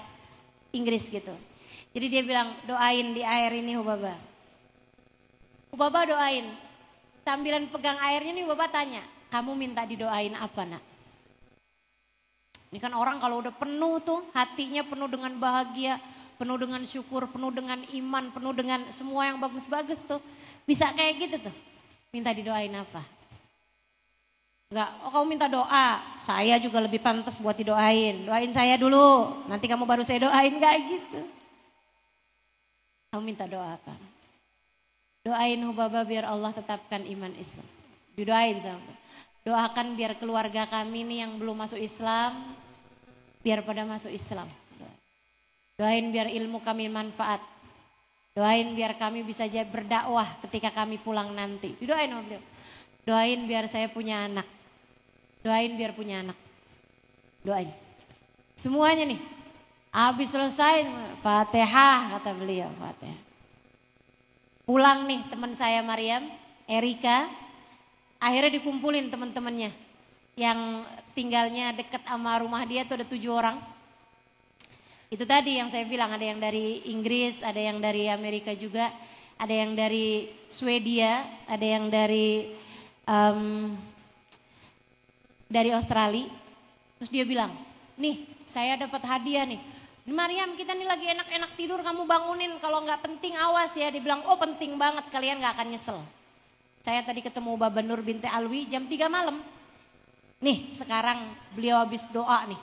B: Inggris gitu. Jadi dia bilang doain di air ini Ubabah. Ubabah doain. Sambilan pegang airnya nih Ubabah tanya, kamu minta didoain apa nak? Ini kan orang kalau udah penuh tuh, hatinya penuh dengan bahagia, penuh dengan syukur, penuh dengan iman, penuh dengan semua yang bagus-bagus tuh. Bisa kayak gitu tuh. Minta didoain apa? Enggak, oh kamu minta doa, saya juga lebih pantas buat didoain. Doain saya dulu, nanti kamu baru saya doain, kayak gitu. Kamu minta doa apa? Doain Ubabah biar Allah tetapkan iman Islam. Didoain sama. Doakan biar keluarga kami nih yang belum masuk Islam, biar pada masuk Islam. Doain biar ilmu kami manfaat. Doain biar kami bisa berdakwah ketika kami pulang nanti. Didoain sama beliau. Doain biar saya punya anak. Doain biar punya anak. Doain. Semuanya nih. Habis selesai Fatihah kata beliau. Fatihah. Pulang nih teman saya Maryam, Erika. Akhirnya dikumpulin teman-temannya. Yang tinggalnya dekat sama rumah dia tuh ada 7 orang. Itu tadi yang saya bilang, ada yang dari Inggris, ada yang dari Amerika juga, ada yang dari Swedia, ada yang dari Australia. Terus dia bilang, nih saya dapat hadiah nih. Maryam, kita nih lagi enak-enak tidur, kamu bangunin, kalau nggak penting awas ya. Dia bilang, oh penting banget, kalian nggak akan nyesel. Saya tadi ketemu Ubabah Nur binti Alwi jam 3 malam. Nih sekarang beliau habis doa nih.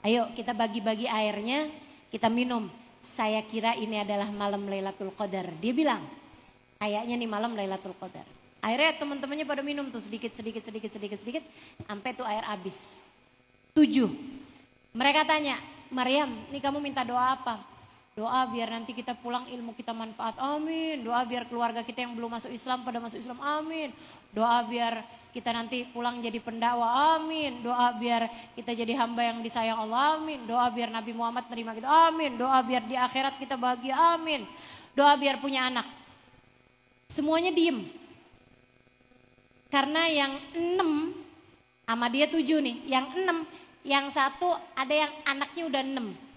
B: Ayo kita bagi-bagi airnya, kita minum. Saya kira ini adalah malam Lailatul Qadar. Dia bilang, kayaknya nih malam Lailatul Qadar. Akhirnya teman-temannya pada minum tuh sedikit, sampai tuh air habis. 7. Mereka tanya, Maryam, nih kamu minta doa apa? Doa biar nanti kita pulang ilmu kita manfaat, amin. Doa biar keluarga kita yang belum masuk Islam pada masuk Islam, amin. Doa biar kita nanti pulang jadi pendakwah, amin. Doa biar kita jadi hamba yang disayang Allah, amin. Doa biar Nabi Muhammad terima kita, amin. Doa biar di akhirat kita bahagia, amin. Doa biar punya anak. Semuanya diem. Karena yang 6 sama dia 7 nih, yang 6, yang 1 ada yang anaknya udah 6.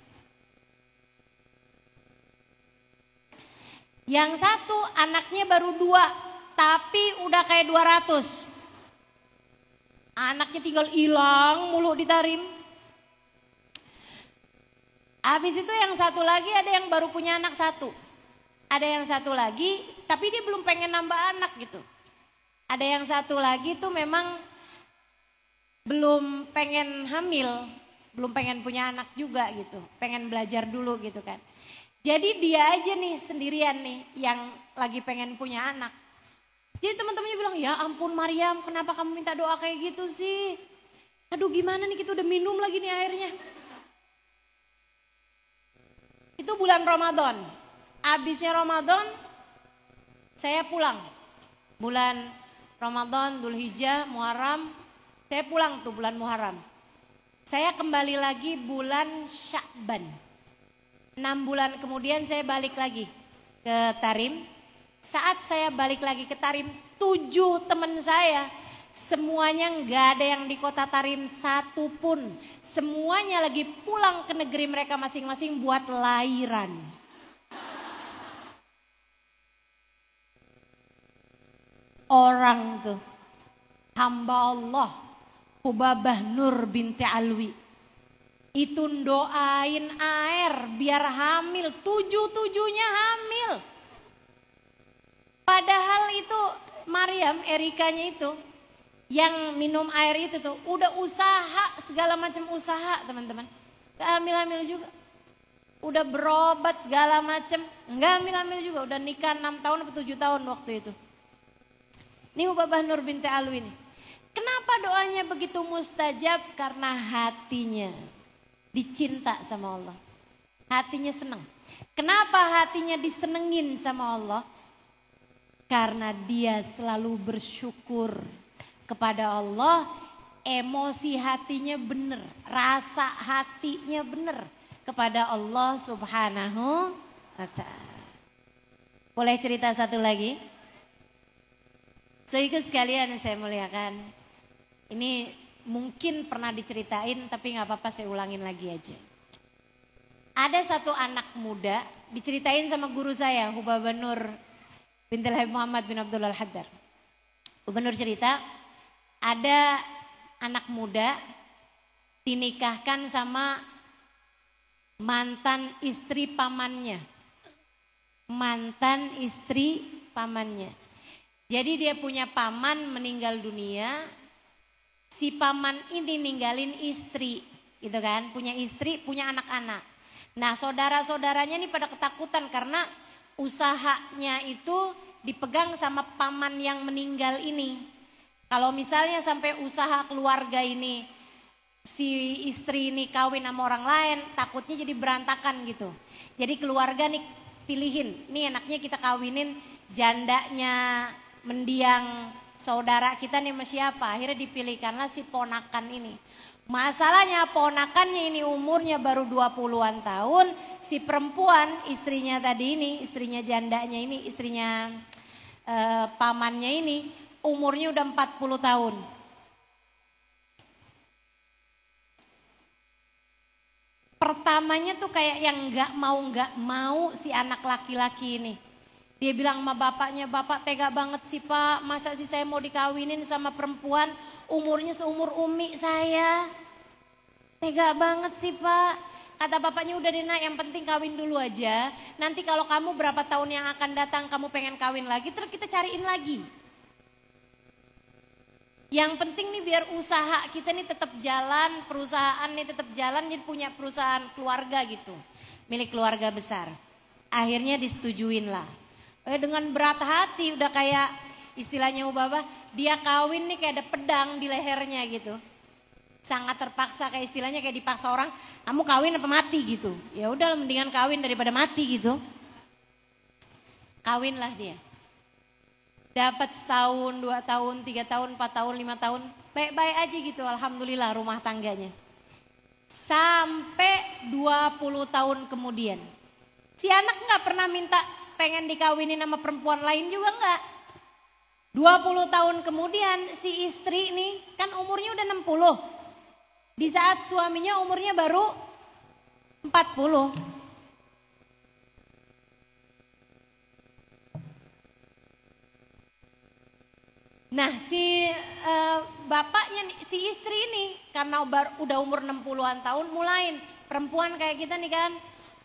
B: Yang 1 anaknya baru 2, tapi udah kayak 200. Anaknya tinggal hilang mulu di Tarim. Habis itu yang 1 lagi ada yang baru punya anak 1. Ada yang 1 lagi, tapi dia belum pengen nambah anak gitu. Ada yang 1 lagi tuh memang belum pengen hamil, belum pengen punya anak juga gitu. Pengen belajar dulu gitu kan. Jadi dia aja nih sendirian nih yang lagi pengen punya anak. Jadi teman-temannya bilang, ya ampun Maryam, kenapa kamu minta doa kayak gitu sih? Aduh gimana nih, kita udah minum lagi nih airnya. Itu bulan Ramadan. Abisnya Ramadan, saya pulang. Bulan Ramadan, Dzulhijjah, Muharram, saya pulang tuh bulan Muharram. Saya kembali lagi bulan Sya'ban. 6 bulan kemudian saya balik lagi ke Tarim. Saat saya balik lagi ke Tarim, 7 teman saya, semuanya nggak ada yang di kota Tarim satupun. Semuanya lagi pulang ke negeri mereka masing-masing buat lahiran. Orang tuh, hamba Allah, Ubabah Nur binti Alwi. Itu doain air biar hamil, 7-7-nya hamil. Padahal itu Maryam, Erikanya itu yang minum air itu tuh udah usaha segala macam usaha teman-teman. Gak hamil-hamil juga. Udah berobat segala macam, enggak hamil-hamil juga. Udah nikah 6 tahun atau 7 tahun waktu itu. Ini Ubabah Nur binti Alwi nih. Kenapa doanya begitu mustajab? Karena hatinya dicinta sama Allah. Hatinya senang. Kenapa hatinya disenengin sama Allah? Karena dia selalu bersyukur kepada Allah. Emosi hatinya benar, rasa hatinya benar kepada Allah Subhanahu wa ta'ala. Boleh cerita satu lagi? Saudaraku sekalian saya muliakan. Ini mungkin pernah diceritain tapi gak apa-apa saya ulangin lagi aja. Ada satu anak muda diceritain sama guru saya, Hubaba Nur binti Habib Muhammad bin Abdullah Al-Haddar. Hubaba Nur cerita ada anak muda dinikahkan sama mantan istri pamannya. Mantan istri pamannya. Jadi dia punya paman meninggal dunia. Si paman ini ninggalin istri, gitu kan? Punya istri, punya anak-anak. Nah, saudara-saudaranya ini pada ketakutan karena usahanya itu dipegang sama paman yang meninggal ini. Kalau misalnya sampai usaha keluarga ini si istri ini kawin sama orang lain, takutnya jadi berantakan gitu. Jadi keluarga nih pilihin, nih enaknya kita kawinin jandanya mendiang saudara kita nih sama siapa. Akhirnya dipilihkanlah si ponakan ini. Masalahnya ponakannya ini umurnya baru 20-an tahun. Si perempuan istrinya tadi ini, istrinya jandanya ini, istrinya pamannya ini umurnya udah 40 tahun. Pertamanya tuh kayak yang gak mau si anak laki-laki ini. Dia bilang sama bapaknya, bapak tega banget sih pak, masa sih saya mau dikawinin sama perempuan umurnya seumur umi saya. Tega banget sih pak. Kata bapaknya udah deh nak, yang penting kawin dulu aja. Nanti kalau kamu berapa tahun yang akan datang kamu pengen kawin lagi, terus kita cariin lagi. Yang penting nih biar usaha kita nih tetap jalan, perusahaan nih tetap jalan, jadi punya perusahaan keluarga gitu. Milik keluarga besar. Akhirnya disetujuin lah. Dengan berat hati udah kayak istilahnya Ubaba, dia kawin nih kayak ada pedang di lehernya gitu. Sangat terpaksa, kayak istilahnya kayak dipaksa orang, kamu kawin apa mati gitu. Ya udah mendingan kawin daripada mati gitu. Kawinlah dia. Dapat setahun, 2 tahun, 3 tahun, 4 tahun, 5 tahun, baik-baik aja gitu alhamdulillah rumah tangganya. Sampai 20 tahun kemudian. Si anak gak pernah minta pengen dikawinin sama perempuan lain juga enggak. 20 tahun kemudian si istri nih kan umurnya udah 60. Di saat suaminya umurnya baru 40. Nah si bapaknya si istri ini karena udah umur 60-an tahun mulain. Perempuan kayak kita nih kan,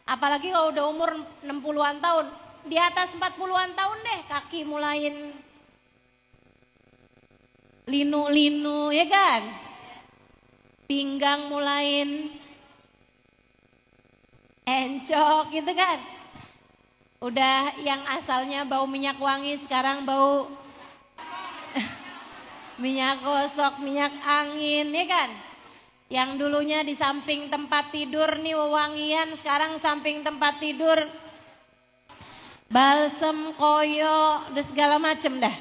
B: apalagi kalau udah umur 60-an tahun. Di atas 40-an tahun deh kaki mulain linu-linu ya kan. Pinggang mulain encok gitu kan. Udah yang asalnya bau minyak wangi sekarang bau minyak gosok, minyak angin ya kan. Yang dulunya di samping tempat tidur nih wewangian, sekarang samping tempat tidur balsem, koyo, dan segala macem dah.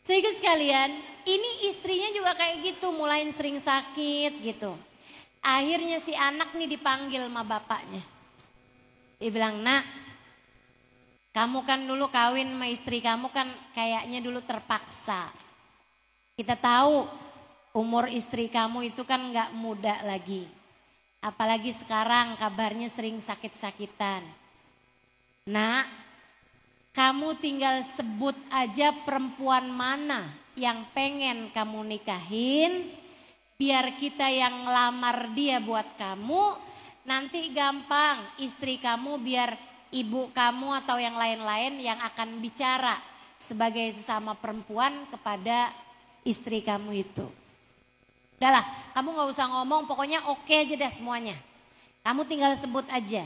B: Sehingga sekalian, ini istrinya juga kayak gitu, mulai sering sakit gitu. Akhirnya si anak nih dipanggil sama bapaknya. Dia bilang, nak, kamu kan dulu kawin sama istri kamu kan kayaknya dulu terpaksa. Kita tahu umur istri kamu itu kan gak muda lagi. Apalagi sekarang kabarnya sering sakit-sakitan. Nah, kamu tinggal sebut aja perempuan mana yang pengen kamu nikahin. Biar kita yang ngelamar dia buat kamu. Nanti gampang istri kamu biar ibu kamu atau yang lain-lain yang akan bicara sebagai sesama perempuan kepada istri kamu itu. Udahlah, kamu gak usah ngomong, pokoknya oke aja dah semuanya. Kamu tinggal sebut aja.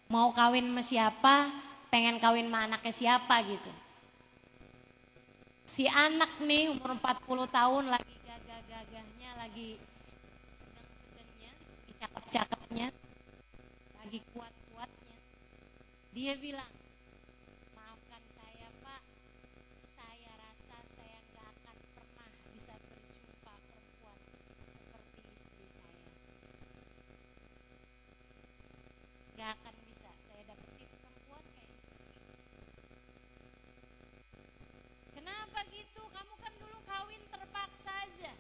B: Mau kawin sama siapa, pengen kawin sama anaknya siapa gitu. Si anak nih umur 40 tahun lagi gagah-gagahnya, lagi sedang-sedangnya, cakep-cakepnya, lagi kuat-kuatnya. Dia bilang, maafkan saya Pak, saya rasa saya gak akan pernah bisa berjumpa perempuan seperti istri saya. Gak akan bisa saya dapetin perempuan kayak istri saya. Kenapa gitu? Kamu kan dulu kawin terpaksa aja.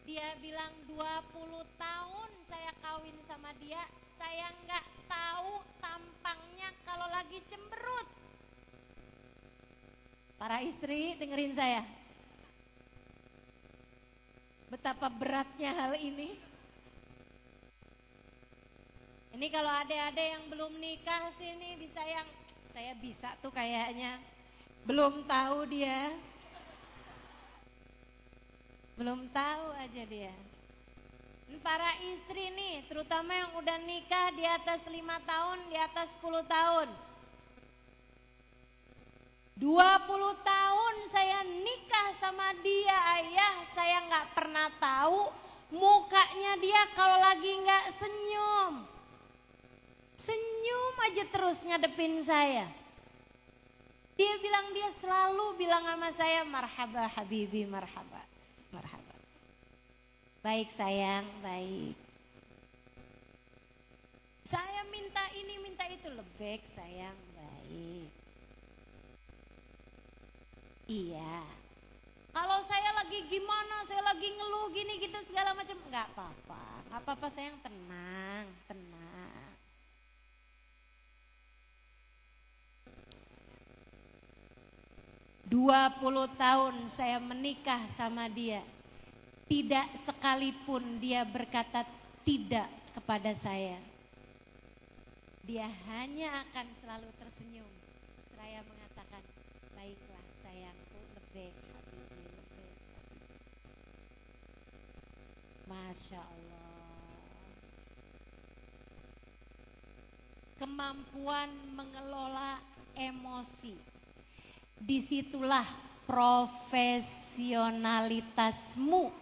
B: Dia bilang 20 tahun saya kawin sama dia, saya nggak tahu tampangnya kalau lagi cemberut. Para istri dengerin saya. Betapa beratnya hal ini. Ini kalau adik-adik yang belum nikah sini bisa yang, saya bisa tuh kayaknya. Belum tahu dia. Belum tahu aja dia. Para istri nih, terutama yang udah nikah di atas 5 tahun, di atas 10 tahun. 20 tahun saya nikah sama dia, ayah, saya gak pernah tahu mukanya dia kalau lagi gak senyum. Senyum aja terus ngadepin saya. Dia bilang, dia selalu bilang sama saya, marhaba habibi, marhaba, marhaba. Baik sayang, baik. Saya minta ini, minta itu, lebek sayang, baik. Iya. Kalau saya lagi gimana, saya lagi ngeluh gini gitu segala macam, nggak apa-apa, nggak apa-apa sayang, tenang, tenang. 20 tahun saya menikah sama dia. Tidak sekalipun dia berkata tidak kepada saya. Dia hanya akan selalu tersenyum. Seraya mengatakan, baiklah sayangku, lebih, habibi, lebih. Masya Allah. Kemampuan mengelola emosi. Disitulah profesionalitasmu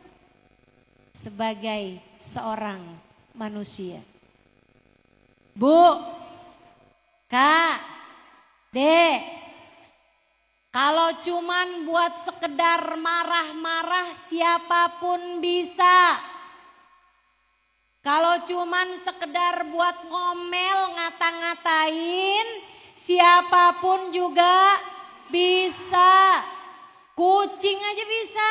B: sebagai seorang manusia. Bu, Kak, Dek, kalau cuman buat sekedar marah-marah siapapun bisa. Kalau cuman sekedar buat ngomel, ngata-ngatain, siapapun juga bisa. Kucing aja bisa.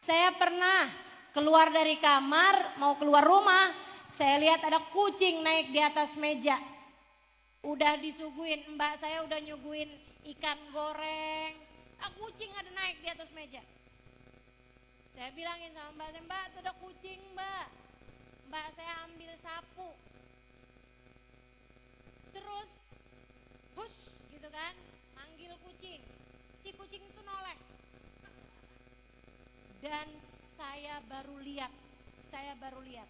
B: Saya pernah keluar dari kamar, mau keluar rumah, saya lihat ada kucing naik di atas meja. Udah disuguhin, mbak saya udah nyuguhin ikan goreng. Kucing ada naik di atas meja. Saya bilangin sama mbak saya, mbak itu ada kucing mbak. Mbak saya ambil sapu. Terus, hush gitu kan. Manggil kucing, si kucing itu noleh. Dan saya baru lihat,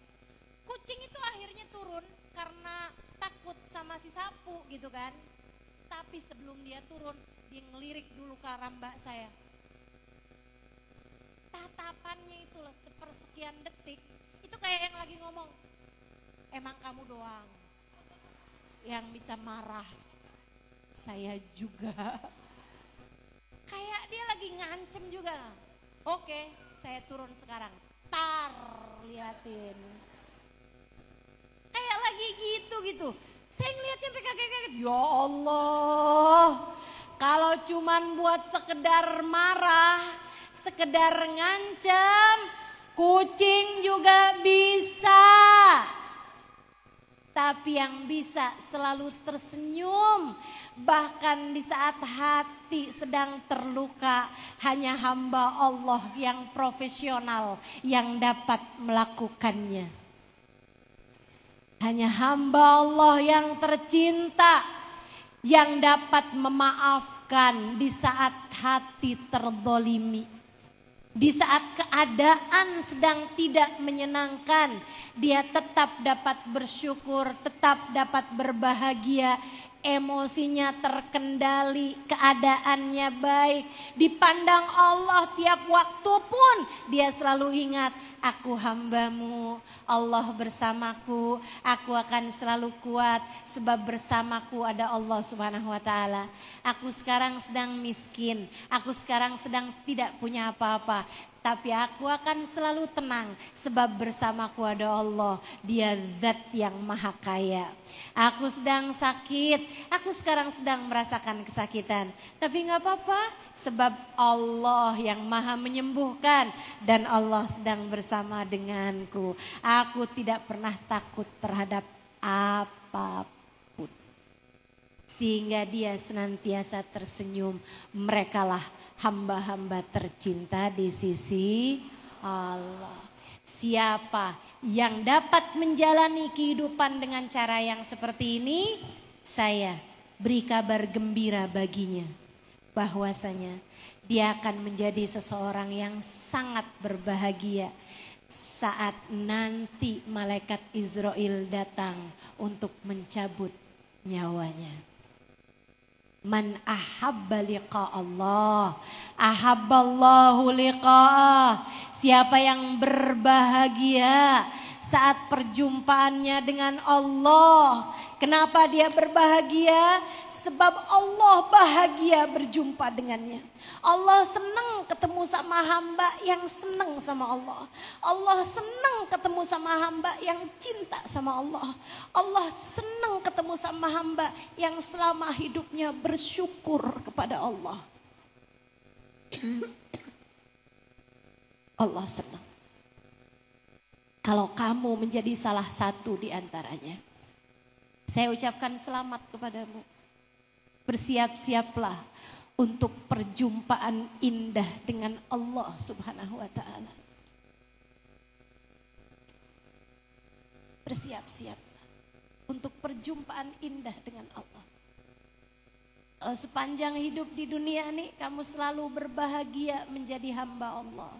B: kucing itu akhirnya turun karena takut sama si sapu gitu kan. Tapi sebelum dia turun, dia ngelirik dulu ke arah mbak saya. Tatapannya itu loh, sepersekian detik, itu kayak yang lagi ngomong, emang kamu doang yang bisa marah. Saya juga. Kayak dia lagi ngancem juga. Oke, saya turun sekarang. Tar, liatin. Kayak lagi gitu. Saya ngeliatnya sampai kaget-kaget. Ya Allah. Kalau cuman buat sekedar marah, sekedar ngancem, kucing juga bisa. Tapi yang bisa selalu tersenyum, bahkan di saat hati sedang terluka, hanya hamba Allah yang profesional yang dapat melakukannya. Hanya hamba Allah yang tercinta yang dapat memaafkan di saat hati terdolimi. Di saat keadaan sedang tidak menyenangkan, dia tetap dapat bersyukur, tetap dapat berbahagia. emosinya terkendali, keadaannya baik. Dipandang Allah tiap waktu pun dia selalu ingat, aku hambamu, Allah bersamaku, aku akan selalu kuat sebab bersamaku ada Allah Subhanahu wa taala. Aku sekarang sedang miskin, aku sekarang sedang tidak punya apa-apa, tapi aku akan selalu tenang sebab bersamaku ada Allah, dia zat yang maha kaya. Aku sedang sakit, aku sekarang sedang merasakan kesakitan, tapi gak apa-apa sebab Allah yang maha menyembuhkan dan Allah sedang bersama denganku. Aku tidak pernah takut terhadap apapun. Sehingga dia senantiasa tersenyum. Merekalah hamba-hamba tercinta di sisi Allah. Siapa yang dapat menjalani kehidupan dengan cara yang seperti ini, saya beri kabar gembira baginya, bahwasanya dia akan menjadi seseorang yang sangat berbahagia saat nanti malaikat Israel datang untuk mencabut nyawanya. Man ahabba liqa Allah, ahabballahu liqa'ah. Siapa yang berbahagia saat perjumpaannya dengan Allah. Kenapa dia berbahagia? Sebab Allah bahagia berjumpa dengannya. Allah senang ketemu sama hamba yang senang sama Allah. Allah senang ketemu sama hamba yang cinta sama Allah. Allah senang ketemu sama hamba yang selama hidupnya bersyukur kepada Allah. Allah senang. Kalau kamu menjadi salah satu di antaranya, saya ucapkan selamat kepadamu. Bersiap-siaplah untuk perjumpaan indah dengan Allah Subhanahu wa taala. Bersiap-siaplah untuk perjumpaan indah dengan Allah. Kalau sepanjang hidup di dunia ini kamu selalu berbahagia menjadi hamba Allah.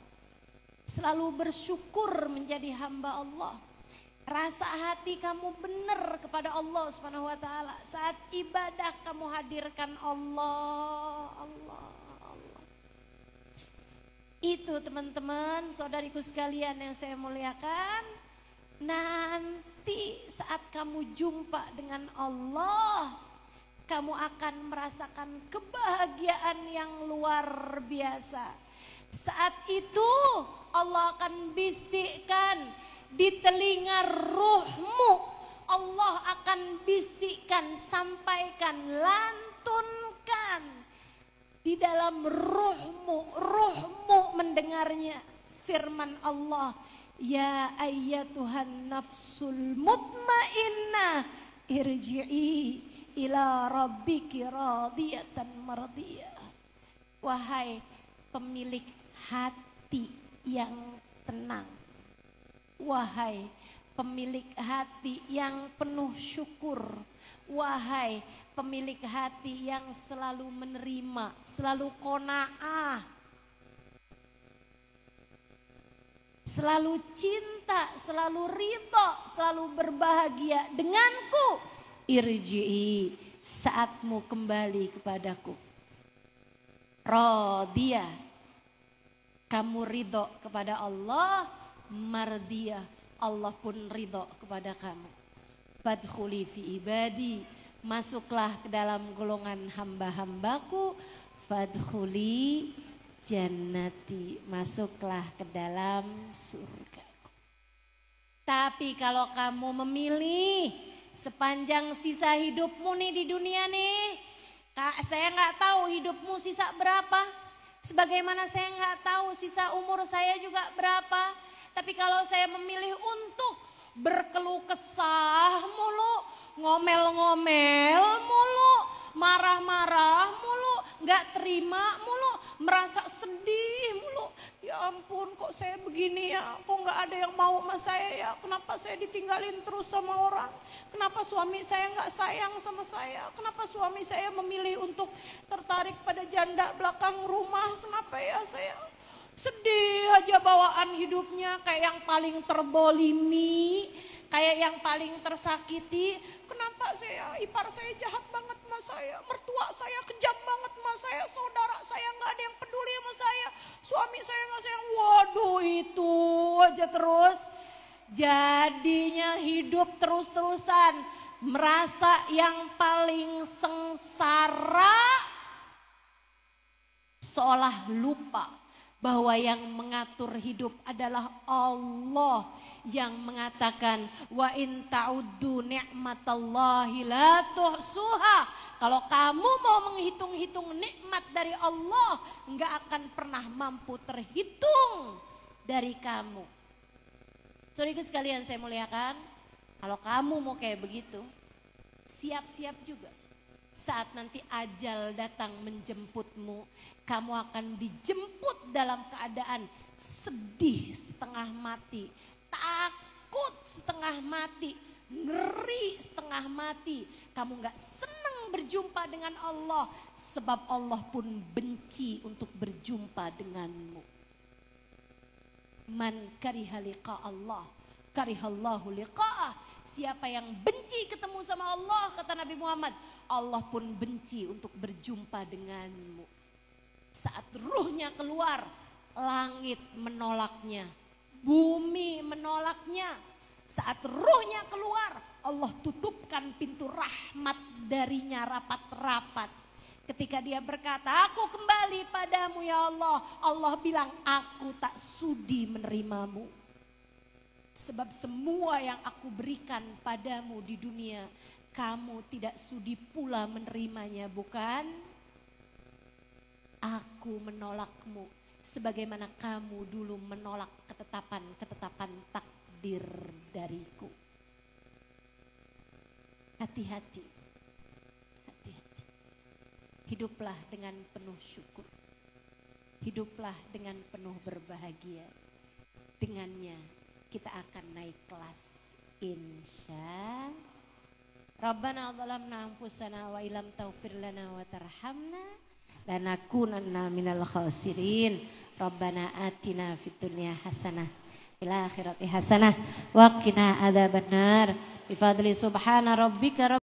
B: Selalu bersyukur menjadi hamba Allah. Rasa hati kamu benar kepada Allah Subhanahu wa taala. Saat ibadah kamu hadirkan Allah, Allah, Allah. Itu teman-teman, saudariku sekalian yang saya muliakan. Nanti saat kamu jumpa dengan Allah, kamu akan merasakan kebahagiaan yang luar biasa. Saat itu Allah akan bisikkan di telinga ruhmu, Allah akan bisikkan, sampaikan, lantunkan di dalam ruhmu, ruhmu mendengarnya firman Allah, ya ayyatuhan nafsul mutmainnah irji'i ila rabbiki radiyatan mardiyah. Wahai pemilik hati yang tenang, wahai pemilik hati yang penuh syukur, wahai pemilik hati yang selalu menerima, selalu qanaah, selalu cinta, selalu ridho, selalu berbahagia denganku. Irji'i, saatmu kembali kepadaku. Radiyah, kamu ridho kepada Allah. Mardiyah, Allah pun ridho kepada kamu. Fadkhuli fi ibadi, masuklah ke dalam golongan hamba-hambaku. Fadkhuli jannati, masuklah ke dalam surgaku. Tapi kalau kamu memilih sepanjang sisa hidupmu nih di dunia nih, saya nggak tahu hidupmu sisa berapa, sebagaimana saya nggak tahu sisa umur saya juga berapa. Tapi kalau saya memilih untuk berkeluh kesah mulu, ngomel-ngomel mulu, marah-marah mulu, nggak terima mulu, merasa sedih mulu. Ya ampun, kok saya begini ya, kok nggak ada yang mau sama saya ya, kenapa saya ditinggalin terus sama orang, kenapa suami saya nggak sayang sama saya, kenapa suami saya memilih untuk tertarik pada janda belakang rumah, kenapa ya saya Sedih aja bawaan hidupnya, kayak yang paling terbolimi, kayak yang paling tersakiti. Kenapa ipar saya jahat banget sama saya, mertua saya kejam banget sama saya, saudara saya nggak ada yang peduli sama saya, suami saya nggak sayang. Waduh, itu aja terus. Jadinya hidup terus-terusan merasa yang paling sengsara, seolah lupa bahwa yang mengatur hidup adalah Allah yang mengatakan wa in ta'uddu ni'matallahi la tuhsuha. Kalau kamu mau menghitung-hitung nikmat dari Allah, enggak akan pernah mampu terhitung dari kamu. Saudaraku sekalian saya muliakan, kalau kamu mau kayak begitu, siap-siap juga. Saat nanti ajal datang menjemputmu, kamu akan dijemput dalam keadaan sedih setengah mati, takut setengah mati, ngeri setengah mati. Kamu gak senang berjumpa dengan Allah, sebab Allah pun benci untuk berjumpa denganmu. Man kariha liqa Allah, karihallahu liqa'ah. Siapa yang benci ketemu sama Allah, kata Nabi Muhammad, Allah pun benci untuk berjumpa denganmu. Saat ruhnya keluar, langit menolaknya, bumi menolaknya. Saat ruhnya keluar, Allah tutupkan pintu rahmat darinya rapat-rapat. Ketika dia berkata, aku kembali padamu ya Allah, Allah bilang, aku tak sudi menerimamu. Sebab semua yang aku berikan padamu di dunia, kamu tidak sudi pula menerimanya, bukan? Aku menolakmu sebagaimana kamu dulu menolak ketetapan-ketetapan takdir dariku. Hati-hati, hati-hati. Hiduplah dengan penuh syukur. Hiduplah dengan penuh berbahagia. Dengannya kita akan naik kelas, insya. Rabbana zalamna anfusana wa ilam taghfir lana wa tarhamna lanakunanna minal khasirin. Rabbana atina fid dunya hasanah fil akhirati hasanah wa qina adzabannar. Bi fadli subhana rabbika